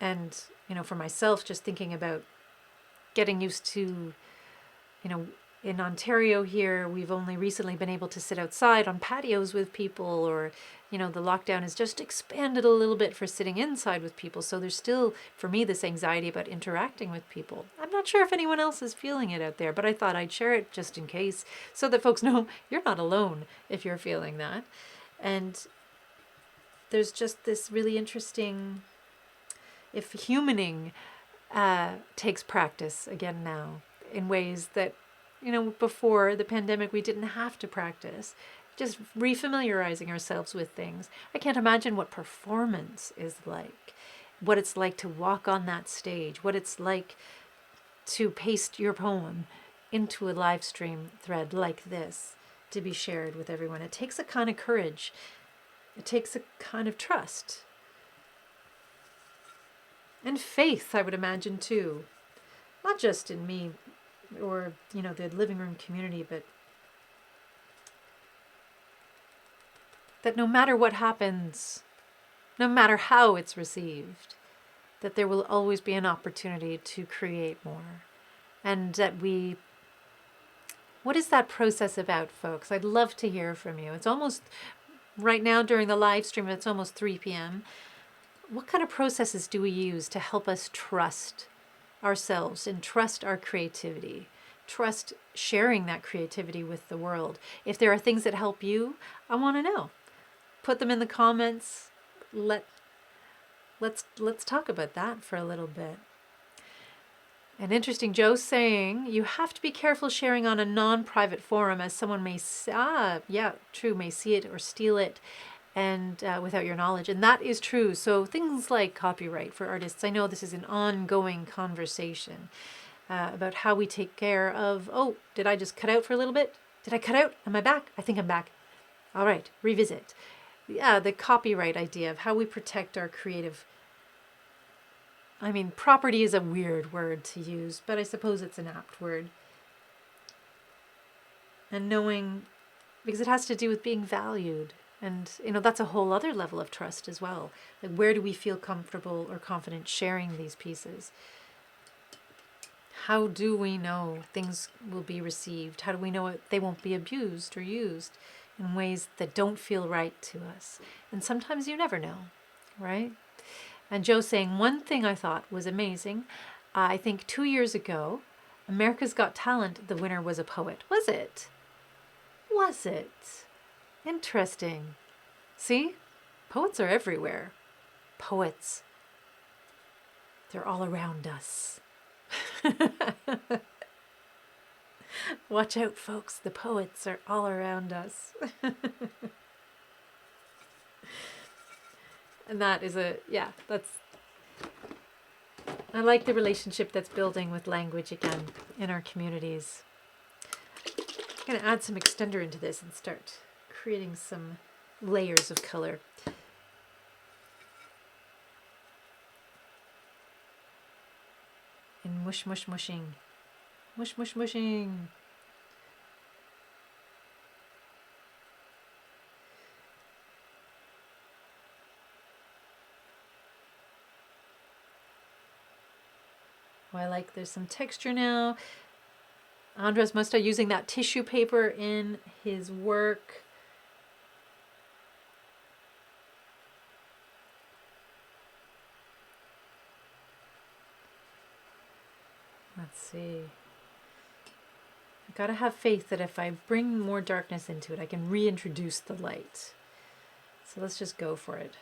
And, for myself, just thinking about getting used to, in Ontario here, we've only recently been able to sit outside on patios with people, or, the lockdown has just expanded a little bit for sitting inside with people. So there's still, for me, this anxiety about interacting with people. I'm not sure if anyone else is feeling it out there, but I thought I'd share it just in case so that folks know you're not alone if you're feeling that. And there's just this really interesting, if humaning takes practice again now in ways that, before the pandemic, we didn't have to practice. Just refamiliarizing ourselves with things. I can't imagine what performance is like, what it's like to walk on that stage, what it's like to paste your poem into a live stream thread like this to be shared with everyone. It takes a kind of courage. It takes a kind of trust. And faith, I would imagine, too. Not just in me or, the Living Room community, but that no matter what happens, no matter how it's received, that there will always be an opportunity to create more. And that what is that process about, folks? I'd love to hear from you. It's almost, right now during the live stream, it's almost 3 p.m. What kind of processes do we use to help us trust ourselves and trust our creativity? Trust sharing that creativity with the world. If there are things that help you, I want to know. Put them in the comments. Let's talk about that for a little bit. And interesting, Joe's saying you have to be careful sharing on a non-private forum, as someone may see it or steal it, and without your knowledge. And that is true. So things like copyright for artists, I know this is an ongoing conversation about how we take care of, did I just cut out for a little bit? Did I cut out? Am I back? I think I'm back. All right, revisit. yeah, the copyright idea of how we protect our creative. I mean, property is a weird word to use, but I suppose it's an apt word. And knowing, because it has to do with being valued. And, that's a whole other level of trust as well. Like, where do we feel comfortable or confident sharing these pieces? How do we know things will be received? How do we know they won't be abused or used in ways that don't feel right to us? And sometimes you never know, right? And Joe saying one thing I thought was amazing. I think 2 years ago, America's Got Talent, the winner was a poet. Was it? Was it? Interesting. See? Poets are everywhere. Poets. They're all around us. Watch out, folks. The poets are all around us. And that is I like the relationship that's building with language again in our communities. I'm going to add some extender into this and start creating some layers of color. And mush, mush, mushing. Mush, mush, mushing. Oh, I like there's some texture now. Andres Musta using that tissue paper in his work. Let's see. I gotta have faith that if I bring more darkness into it, I can reintroduce the light. So let's just go for it.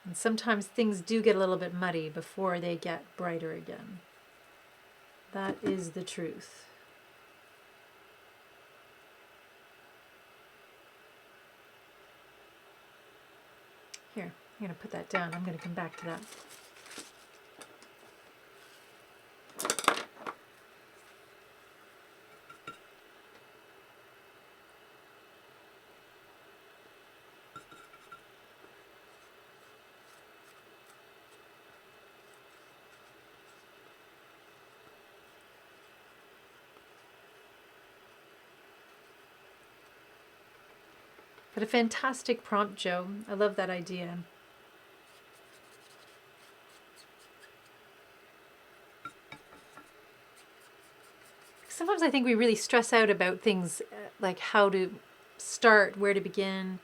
And sometimes things do get a little bit muddy before they get brighter again. That is the truth. Here, I'm going to put that down. I'm going to come back to that. But a fantastic prompt, Joe. I love that idea. Sometimes I think we really stress out about things like how to start, where to begin.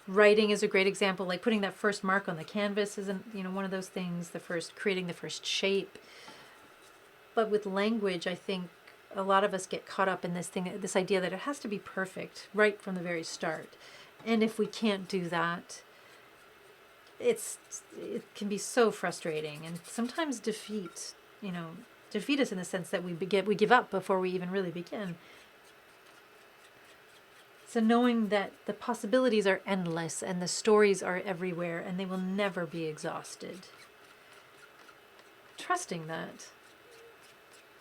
Writing is a great example, like putting that first mark on the canvas isn't, one of those things, creating the first shape. But with language, I think a lot of us get caught up in this idea that it has to be perfect right from the very start. And if we can't do that, it can be so frustrating and sometimes defeat us in the sense that we give up before we even really begin. So knowing that the possibilities are endless and the stories are everywhere and they will never be exhausted. Trusting that.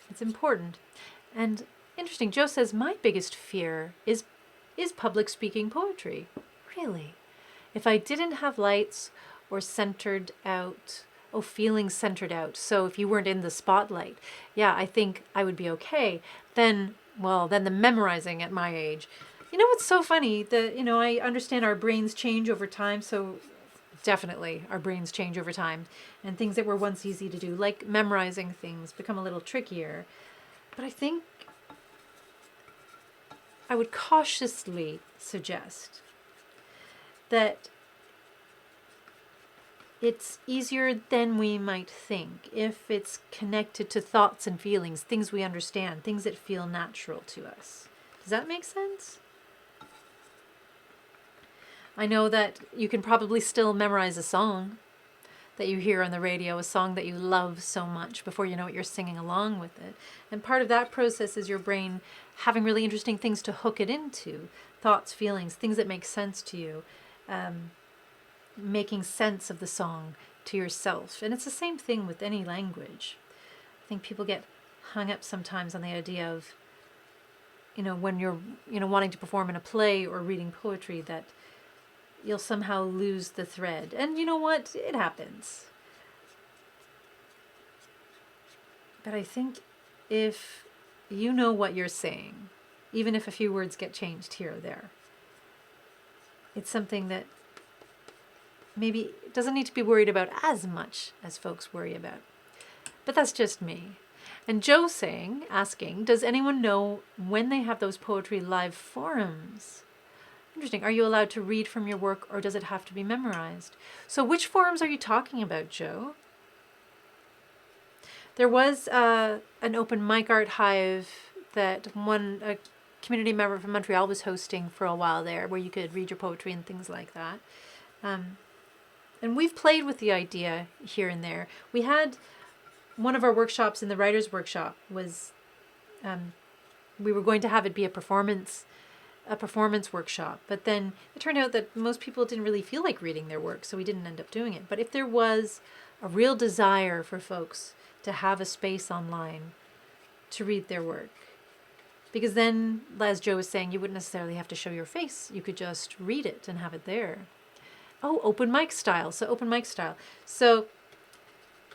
It's important. And interesting, Joe says, my biggest fear is public speaking poetry. Really? If I didn't have lights or feelings centered out. So if you weren't in the spotlight, I think I would be okay. Then the memorizing at my age. What's so funny? I understand our brains change over time. So definitely our brains change over time. And things that were once easy to do, like memorizing things, become a little trickier. But I think I would cautiously suggest that it's easier than we might think if it's connected to thoughts and feelings, things we understand, things that feel natural to us. Does that make sense? I know that you can probably still memorize a song that you hear on the radio, a song that you love so much before you know it, you're singing along with it. And part of that process is your brain having really interesting things to hook it into, thoughts, feelings, things that make sense to you, making sense of the song to yourself. And it's the same thing with any language. I think people get hung up sometimes on the idea of when you're, wanting to perform in a play or reading poetry, that you'll somehow lose the thread. And you know what? It happens. But I think if you know what you're saying, even if a few words get changed here or there, it's something that maybe doesn't need to be worried about as much as folks worry about. But that's just me. And Joe asking, does anyone know when they have those poetry live forums? Interesting. Are you allowed to read from your work, or does it have to be memorized? So which forums are you talking about, Joe? There was an open mic art Hive that a community member from Montreal was hosting for a while there, where you could read your poetry and things like that. And we've played with the idea here and there. We had one of our workshops in the writer's workshop was, we were going to have it be a performance workshop, but then it turned out that most people didn't really feel like reading their work, so we didn't end up doing it. But if there was a real desire for folks to have a space online to read their work, because then, as Joe was saying, you wouldn't necessarily have to show your face. You could just read it and have it there. Oh, open mic style. So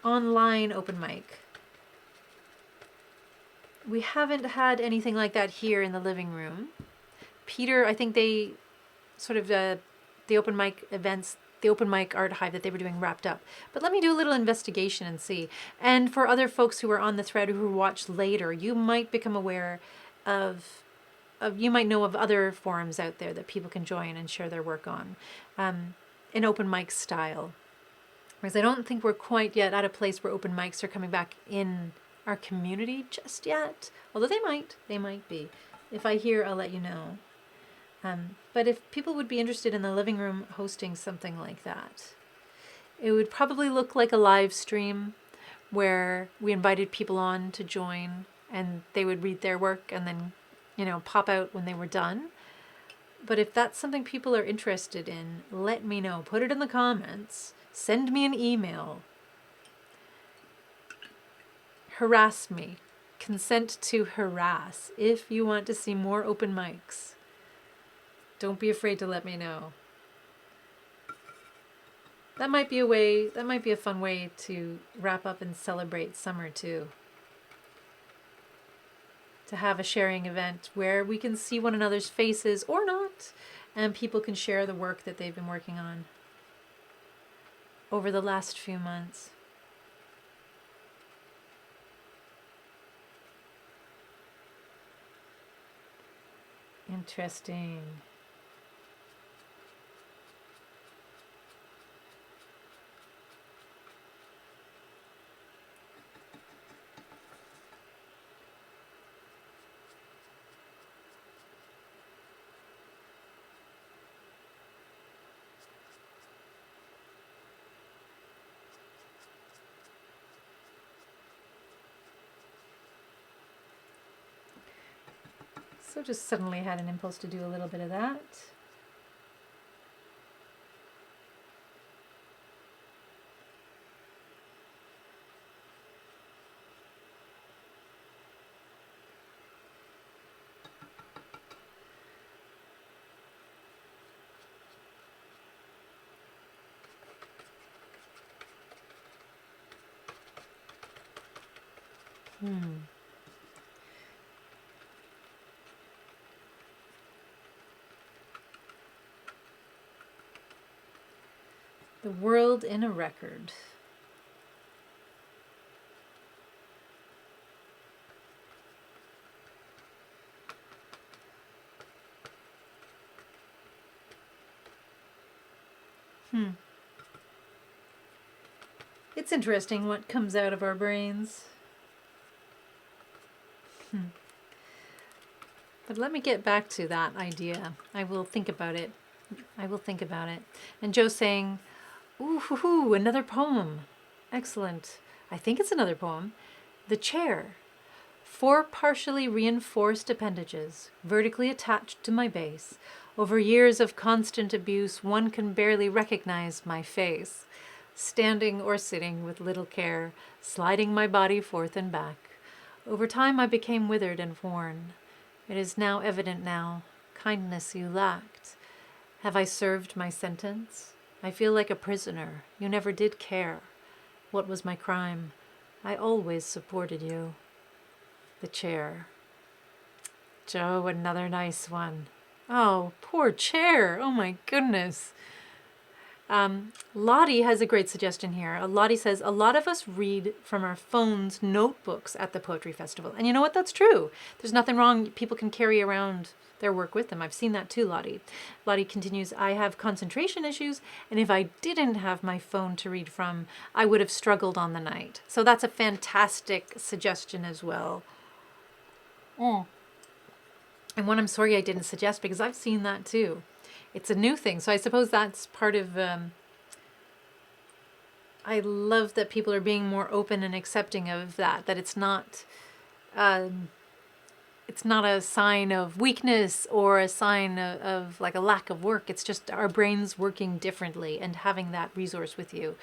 online open mic. We haven't had anything like that here in the living room. Peter, I think they sort of, the open mic events, the open mic art Hive that they were doing wrapped up. But let me do a little investigation and see. And for other folks who are on the thread who watch later, you might become aware you might know of other forums out there that people can join and share their work on, in open mic style. Whereas I don't think we're quite yet at a place where open mics are coming back in our community just yet. Although they might be. If I hear, I'll let you know. But if people would be interested in the living room hosting something like that, it would probably look like a live stream where we invited people on to join and they would read their work and then, pop out when they were done. But if that's something people are interested in, let me know. Put it in the comments. Send me an email. Harass me. Consent to harass if you want to see more open mics. Don't be afraid to let me know. That might be a fun way to wrap up and celebrate summer too. To have a sharing event where we can see one another's faces or not, and people can share the work that they've been working on over the last few months. Interesting. So just suddenly had an impulse to do a little bit of that. The world in a record. It's interesting what comes out of our brains. But let me get back to that idea. I will think about it. And Joe saying, ooh, another poem. Excellent. I think it's another poem. The Chair. 4 partially reinforced appendages, vertically attached to my base. Over years of constant abuse, one can barely recognize my face. Standing or sitting with little care, sliding my body forth and back. Over time I became withered and worn. It is now evident now, kindness you lacked. Have I served my sentence? I feel like a prisoner. You never did care. What was my crime? I always supported you. The chair. Joe, another nice one. Oh, poor chair. Oh my goodness. Lottie has a great suggestion here. Lottie says, a lot of us read from our phones notebooks at the Poetry Festival. And you know what? That's true. There's nothing wrong. People can carry around their work with them. I've seen that too, Lottie. Lottie continues, I have concentration issues, and if I didn't have my phone to read from, I would have struggled on the night. So that's a fantastic suggestion as well. And one I'm sorry I didn't suggest, because I've seen that too. It's a new thing. So I suppose that's part of... I love that people are being more open and accepting of that it's not a sign of weakness or a sign of like a lack of work. It's just our brains working differently, and having that resource with you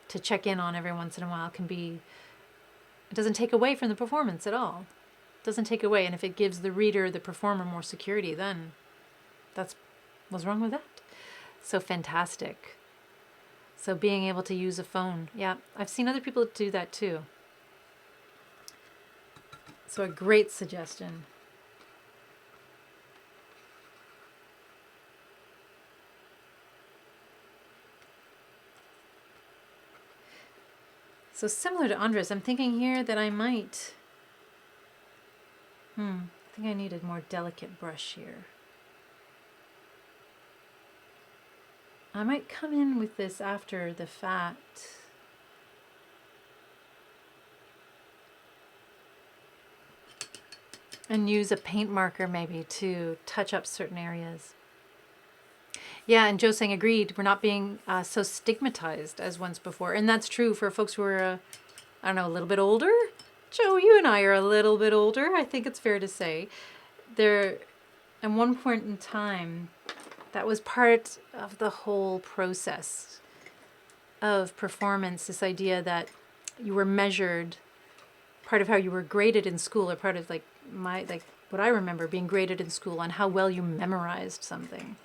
to check in on every once in a while can be, it doesn't take away from the performance at all. It doesn't take away. And if it gives the reader, the performer, more security, then what's wrong with that? So fantastic. So being able to use a phone. Yeah, I've seen other people do that too. So a great suggestion. So similar to Andres, I'm thinking here that I might... I think I need a more delicate brush here. I might come in with this after the fact. And use a paint marker maybe to touch up certain areas. Yeah, and Joe saying agreed. We're not being so stigmatized as once before. And that's true for folks who are, I don't know, a little bit older. Joe, you and I are a little bit older. I think it's fair to say. There, at one point in time, that was part of the whole process of performance, this idea that you were measured, part of how you were graded in school, or part of what I remember being graded in school on how well you memorized something.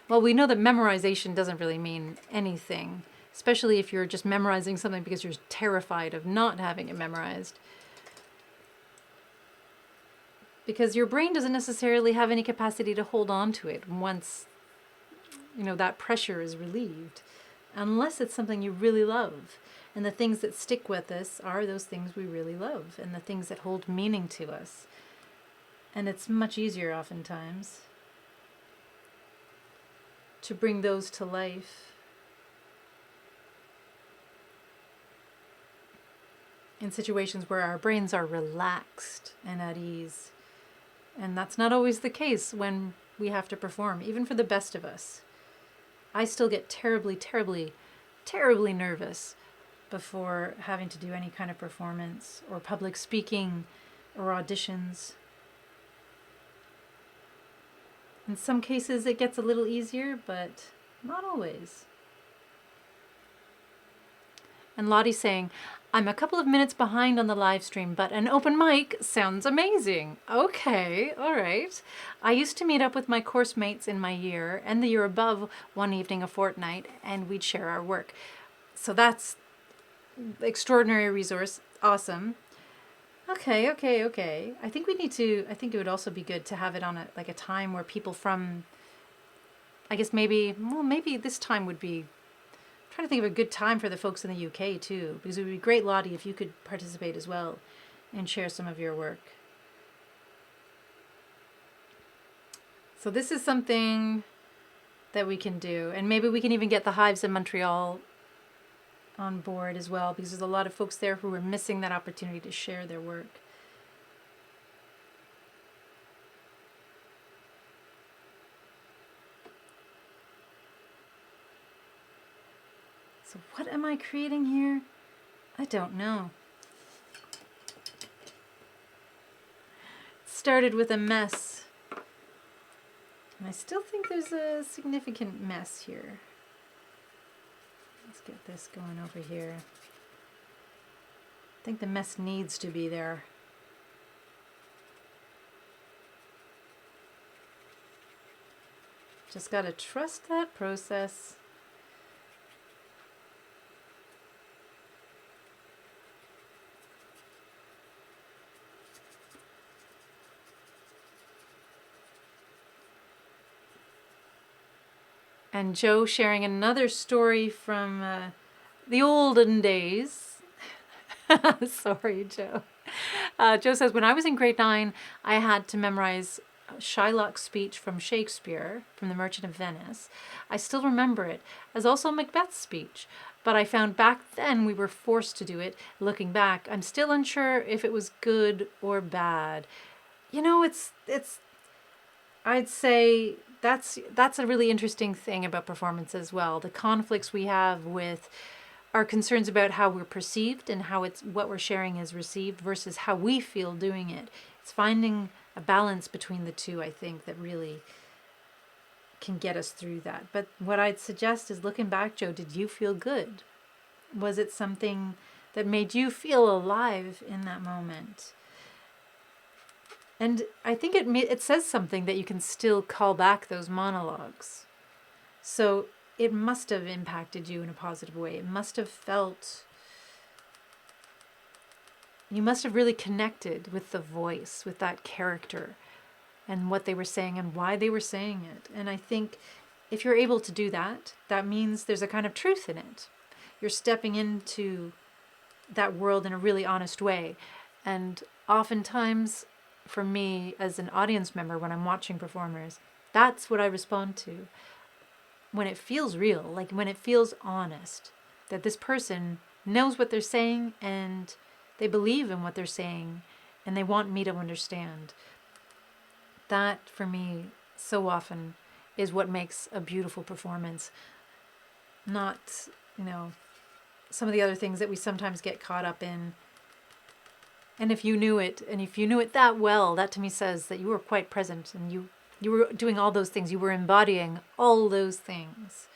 Well, we know that memorization doesn't really mean anything, especially if you're just memorizing something because you're terrified of not having it memorized. Because your brain doesn't necessarily have any capacity to hold on to it once, that pressure is relieved, unless it's something you really love. And the things that stick with us are those things we really love, and the things that hold meaning to us. And it's much easier oftentimes to bring those to life in situations where our brains are relaxed and at ease. And that's not always the case when we have to perform, even for the best of us. I still get terribly, terribly, terribly nervous before having to do any kind of performance or public speaking or auditions. In some cases it gets a little easier, but not always. And Lottie's saying, I'm a couple of minutes behind on the live stream, but an open mic sounds amazing. Okay, all right. I used to meet up with my course mates in my year and the year above one evening a fortnight, and we'd share our work. So that's extraordinary resource. Awesome. Okay. I think it would also be good to have it on a time where people from, I guess maybe this time would be, I'm trying to think of a good time for the folks in the UK too, because it would be great, Lottie, if you could participate as well and share some of your work. So this is something that we can do, and maybe we can even get the Hives in Montreal on board as well, because there's a lot of folks there who are missing that opportunity to share their work. So what am I creating here? I don't know. It started with a mess, and I still think there's a significant mess here. Let's get this going over here. I think the mess needs to be there. Just got to trust that process. And Joe sharing another story from the olden days. Sorry, Joe. Joe says, when I was in grade 9, I had to memorize Shylock's speech from Shakespeare, from The Merchant of Venice. I still remember it, as also Macbeth's speech. But I found back then we were forced to do it. Looking back, I'm still unsure if it was good or bad. You know, I'd say that's a really interesting thing about performance as well. The conflicts we have with our concerns about how we're perceived and how what we're sharing is received versus how we feel doing it. It's finding a balance between the two, I think, that really can get us through that. But what I'd suggest is looking back, Joe, did you feel good? Was it something that made you feel alive in that moment? And I think it says something that you can still call back those monologues. So it must have impacted you in a positive way. It must have you must have really connected with the voice, with that character and what they were saying and why they were saying it. And I think if you're able to do that, that means there's a kind of truth in it. You're stepping into that world in a really honest way. And oftentimes, for me as an audience member, when I'm watching performers, that's what I respond to. When it feels real, like when it feels honest, that this person knows what they're saying and they believe in what they're saying and they want me to understand. That, for me, so often is what makes a beautiful performance. Not, some of the other things that we sometimes get caught up in. And if you knew it, that well, that to me says that you were quite present and you were doing all those things. You were embodying all those things.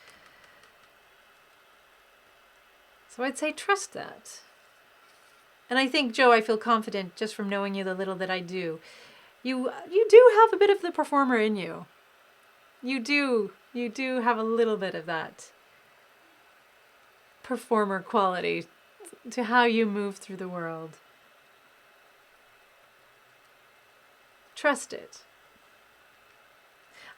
So I'd say trust that. And I think, Joe, I feel confident just from knowing you the little that I do. You do have a bit of the performer in you. You do have a little bit of that performer quality to how you move through the world. Trust it.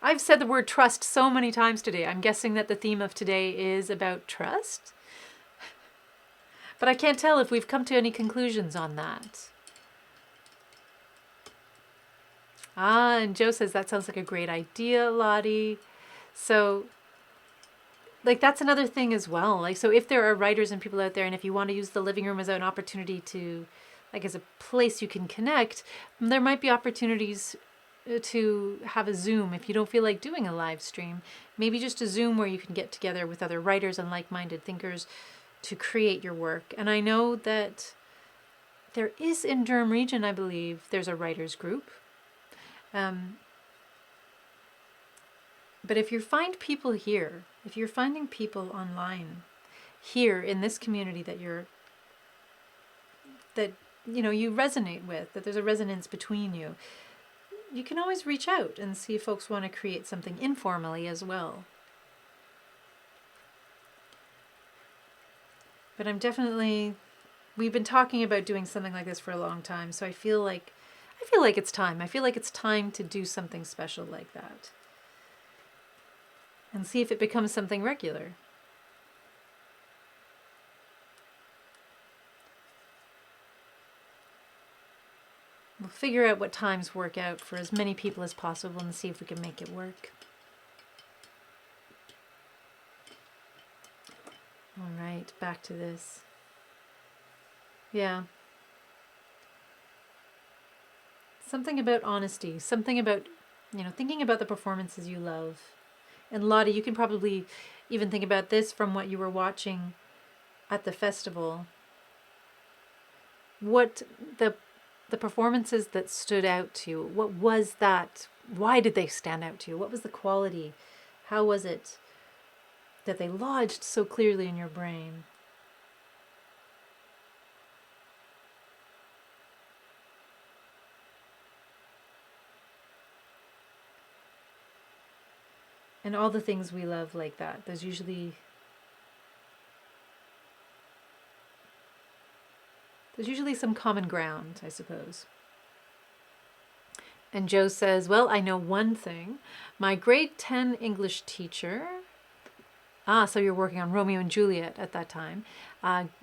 I've said the word trust so many times today. I'm guessing that the theme of today is about trust. But I can't tell if we've come to any conclusions on that. And Joe says that sounds like a great idea, Lottie. So, that's another thing as well. So if there are writers and people out there, and if you want to use the living room as an opportunity to, as a place you can connect, there might be opportunities to have a Zoom if you don't feel like doing a live stream. Maybe just a Zoom where you can get together with other writers and like-minded thinkers to create your work. And I know that there is in Durham region, I believe, there's a writers group. But if you find people here, if you're finding people online here in this community that you resonate with, that there's a resonance between you, you can always reach out and see if folks want to create something informally as well. But we've been talking about doing something like this for a long time, so I feel like it's time. I feel like it's time to do something special like that. And see if it becomes something regular. We'll figure out what times work out for as many people as possible and see if we can make it work. All right, back to this. Yeah. Something about honesty, something about, thinking about the performances you love. And Lottie, you can probably even think about this from what you were watching at the festival. What the performances that stood out to you, what was that? Why did they stand out to you? What was the quality? How was it that they lodged so clearly in your brain? and all the things we love like that. There's usually some common ground, I suppose. And Joe says, well, I know one thing. My grade 10 English teacher, so you're working on Romeo and Juliet at that time.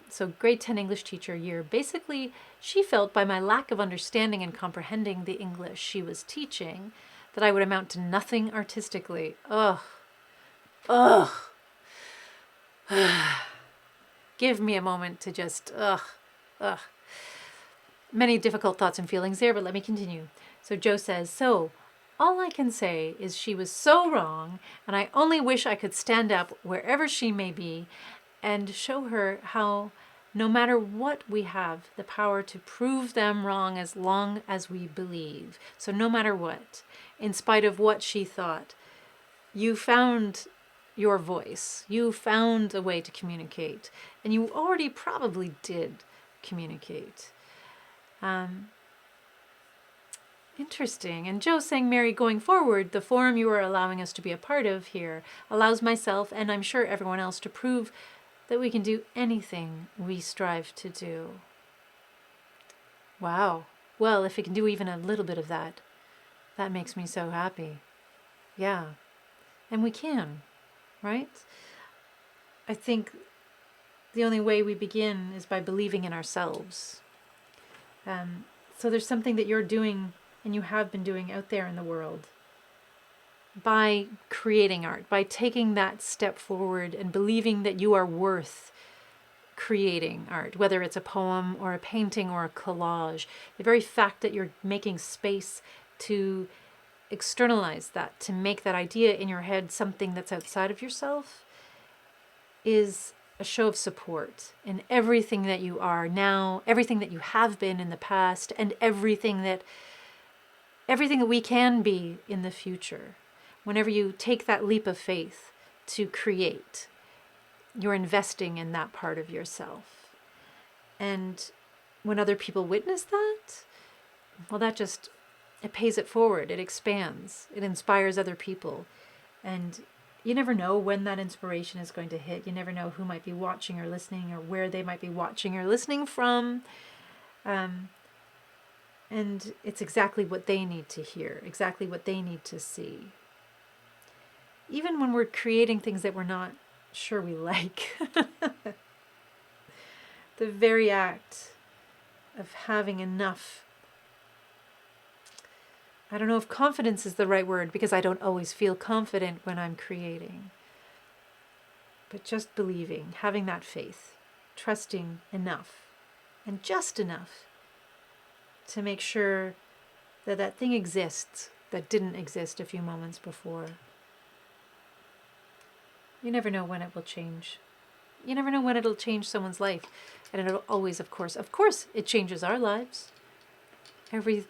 So grade 10 English teacher year, basically she felt by my lack of understanding and comprehending the English she was teaching that I would amount to nothing artistically. Ugh. Give me a moment to just, Many difficult thoughts and feelings there, but let me continue. So Joe says, so all I can say is she was so wrong, and I only wish I could stand up wherever she may be and show her how no matter what we have the power to prove them wrong as long as we believe. So no matter what, in spite of what she thought, you found your voice. You found a way to communicate, and you already probably did communicate. Interesting. And Joe's saying, Mary, going forward, the forum you are allowing us to be a part of here allows myself, and I'm sure everyone else, to prove that we can do anything we strive to do. Wow. Well, if we can do even a little bit of that, that makes me so happy. Yeah. And we can, right? I think the only way we begin is by believing in ourselves. So there's something that you're doing and you have been doing out there in the world by creating art, by taking that step forward and believing that you are worth creating art, whether it's a poem or a painting or a collage. The very fact that you're making space to externalize that, to make that idea in your head something that's outside of yourself, is a show of support in everything that you are now, everything that you have been in the past, and everything that we can be in the future. Whenever you take that leap of faith to create, you're investing in that part of yourself. And when other people witness that, well, it pays it forward. It expands. It inspires other people. And you never know when that inspiration is going to hit. You never know who might be watching or listening, or where they might be watching or listening from. And it's exactly what they need to hear, exactly what they need to see. Even when we're creating things that we're not sure we like. The very act of having enough, I don't know if confidence is the right word, because I don't always feel confident when I'm creating. But just believing, having that faith, trusting enough, and just enough to make sure that that thing exists that didn't exist a few moments before. You never know when it will change. You never know when it'll change someone's life. And it'll always, of course, it changes our lives. Every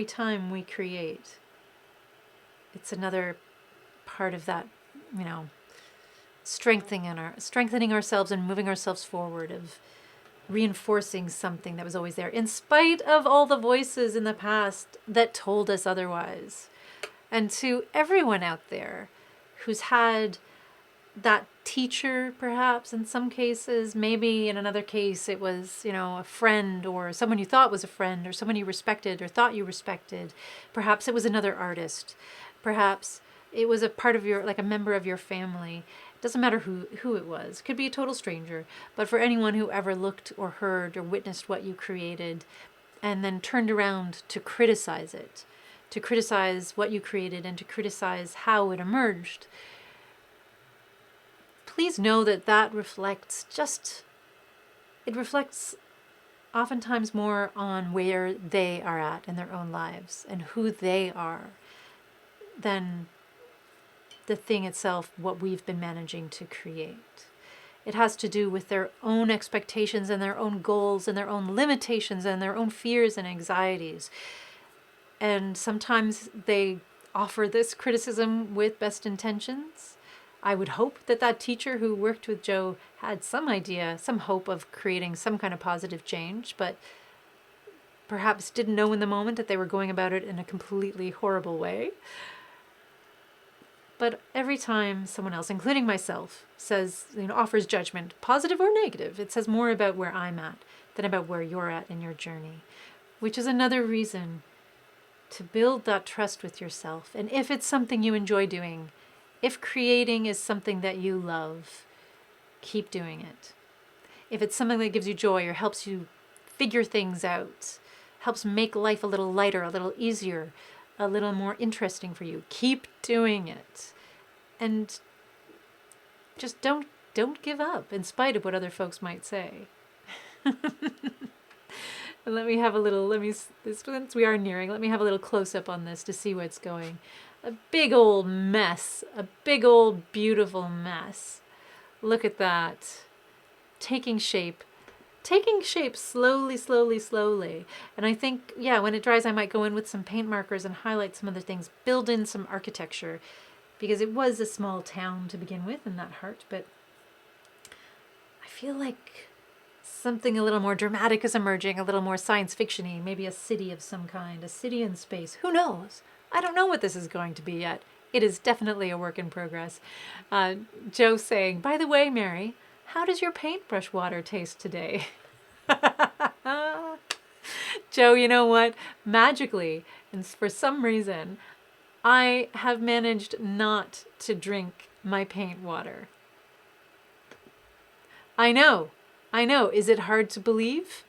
time we create, it's another part of that, strengthening ourselves and moving ourselves forward, of reinforcing something that was always there, in spite of all the voices in the past that told us otherwise. And to everyone out there who's had that teacher, perhaps in some cases, maybe in another case it was, a friend, or someone you thought was a friend, or someone you respected or thought you respected. Perhaps it was another artist. Perhaps it was a part of a member of your family. It doesn't matter who it was. It could be a total stranger. But for anyone who ever looked or heard or witnessed what you created and then turned around to criticize it, to criticize what you created and to criticize how it emerged, please know that reflects oftentimes more on where they are at in their own lives and who they are than the thing itself, what we've been managing to create. It has to do with their own expectations and their own goals and their own limitations and their own fears and anxieties. And sometimes they offer this criticism with best intentions. I would hope that teacher who worked with Joe had some idea, some hope of creating some kind of positive change, but perhaps didn't know in the moment that they were going about it in a completely horrible way. But every time someone else, including myself, says, offers judgment, positive or negative, it says more about where I'm at than about where you're at in your journey, which is another reason to build that trust with yourself. And if it's something you enjoy doing, if creating is something that you love, keep doing it. If it's something that gives you joy or helps you figure things out, helps make life a little lighter, a little easier, a little more interesting for you, keep doing it. And just don't give up in spite of what other folks might say. And since we are nearing, let me have a little close up on this to see where it's going. A big old mess, a big old beautiful mess. Look at that. Taking shape slowly, slowly, slowly. And I think, when it dries, I might go in with some paint markers and highlight some other things, build in some architecture, because it was a small town to begin with in that heart, but I feel like something a little more dramatic is emerging, a little more science fiction-y, maybe a city of some kind, a city in space. Who knows? I don't know what this is going to be yet. It is definitely a work in progress. Joe saying, by the way, Mary, how does your paintbrush water taste today? Joe, you know what? Magically, and for some reason, I have managed not to drink my paint water. I know. Is it hard to believe?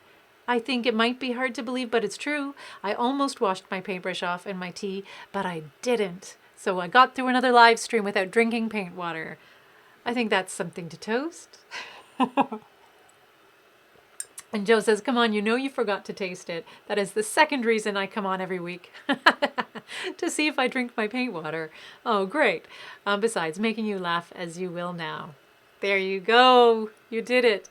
I think it might be hard to believe, but it's true. I almost washed my paintbrush off in my tea, but I didn't. So I got through another live stream without drinking paint water. I think that's something to toast. And Joe says, come on, you forgot to taste it. That is the second reason I come on every week. To see if I drink my paint water. Oh, great. Besides, making you laugh as you will now. There you go. You did it.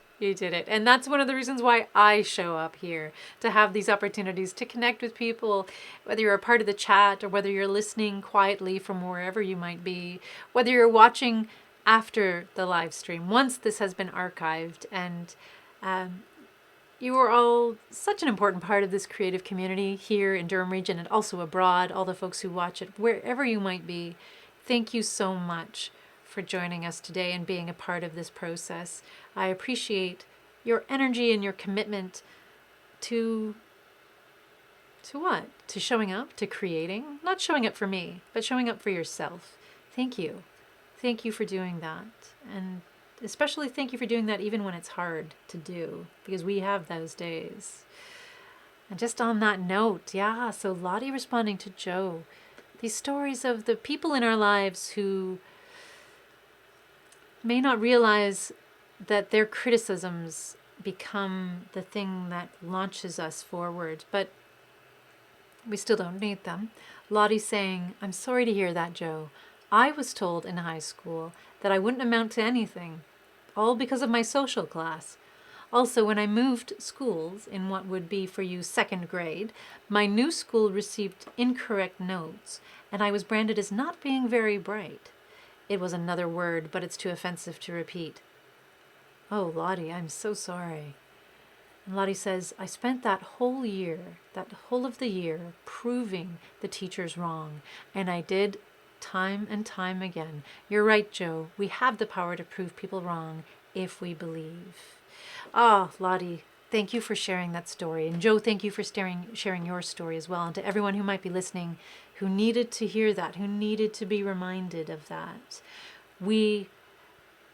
And that's one of the reasons why I show up here, to have these opportunities to connect with people, whether you're a part of the chat or whether you're listening quietly from wherever you might be, whether you're watching after the live stream, once this has been archived. And you are all such an important part of this creative community here in Durham region and also abroad, all the folks who watch it, wherever you might be. Thank you so much for joining us today and being a part of this process. I appreciate your energy and your commitment to what? To showing up, to creating. Not showing up for me, but showing up for yourself. Thank you. Thank you for doing that. And especially thank you for doing that even when it's hard to do, because we have those days. And just on that note, so Lottie responding to Joe, these stories of the people in our lives who may not realize that their criticisms become the thing that launches us forward, but we still don't need them. Lottie saying, I'm sorry to hear that, Joe. I was told in high school that I wouldn't amount to anything, all because of my social class. Also, when I moved schools in what would be for you second grade, my new school received incorrect notes, and I was branded as not being very bright. It was another word, but it's too offensive to repeat. Oh, Lottie, I'm so sorry. And Lottie says, I spent that whole of the year, proving the teachers wrong, and I did time and time again. You're right, Joe. We have the power to prove people wrong if we believe. Lottie, thank you for sharing that story. And Joe, thank you for sharing your story as well. And to everyone who might be listening who needed to hear that, who needed to be reminded of that. We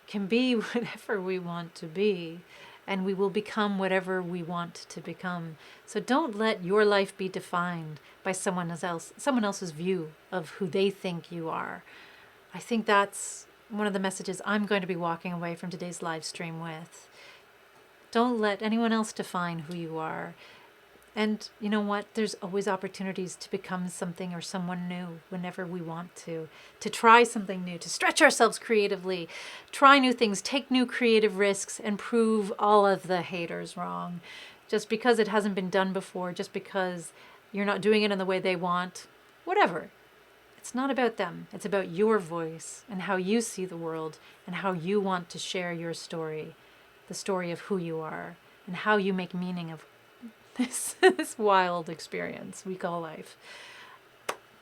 can be whatever we want to be, and we will become whatever we want to become. So don't let your life be defined by someone else's view of who they think you are. I think that's one of the messages I'm going to be walking away from today's live stream with. Don't let anyone else define who you are. And you know what? There's always opportunities to become something or someone new whenever we want to try something new, to stretch ourselves creatively, try new things, take new creative risks, and prove all of the haters wrong. Just because it hasn't been done before, just because you're not doing it in the way they want, whatever. It's not about them. It's about your voice and how you see the world and how you want to share your story, the story of who you are, and how you make meaning of this wild experience we call life.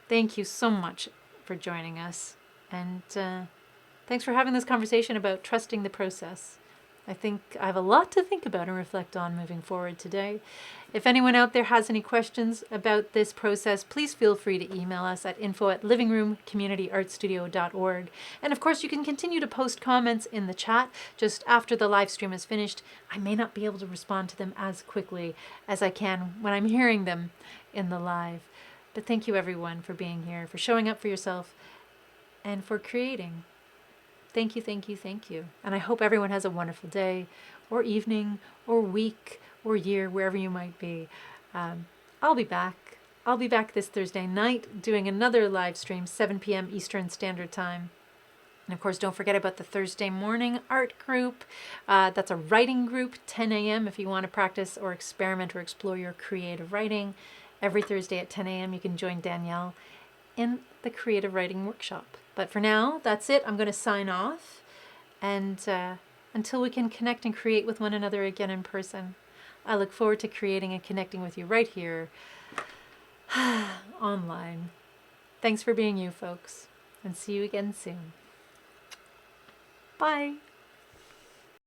Thank you so much for joining us. And thanks for having this conversation about trusting the process. I think I have a lot to think about and reflect on moving forward today. If anyone out there has any questions about this process, please feel free to email us at info@livingroomcommunityartstudio.org. And of course, you can continue to post comments in the chat just after the live stream is finished. I may not be able to respond to them as quickly as I can when I'm hearing them in the live. But thank you everyone for being here, for showing up for yourself, and for creating. Thank you, thank you, thank you. And I hope everyone has a wonderful day or evening or week or year, wherever you might be. I'll be back. I'll be back this Thursday night doing another live stream, 7 p.m. Eastern Standard Time. And of course, don't forget about the Thursday morning art group. That's a writing group, 10 a.m. if you want to practice or experiment or explore your creative writing. Every Thursday at 10 a.m. you can join Danielle in the creative writing workshop. But for now, that's it. I'm going to sign off. And until we can connect and create with one another again in person, I look forward to creating and connecting with you right here online. Thanks for being you, folks, and see you again soon. Bye.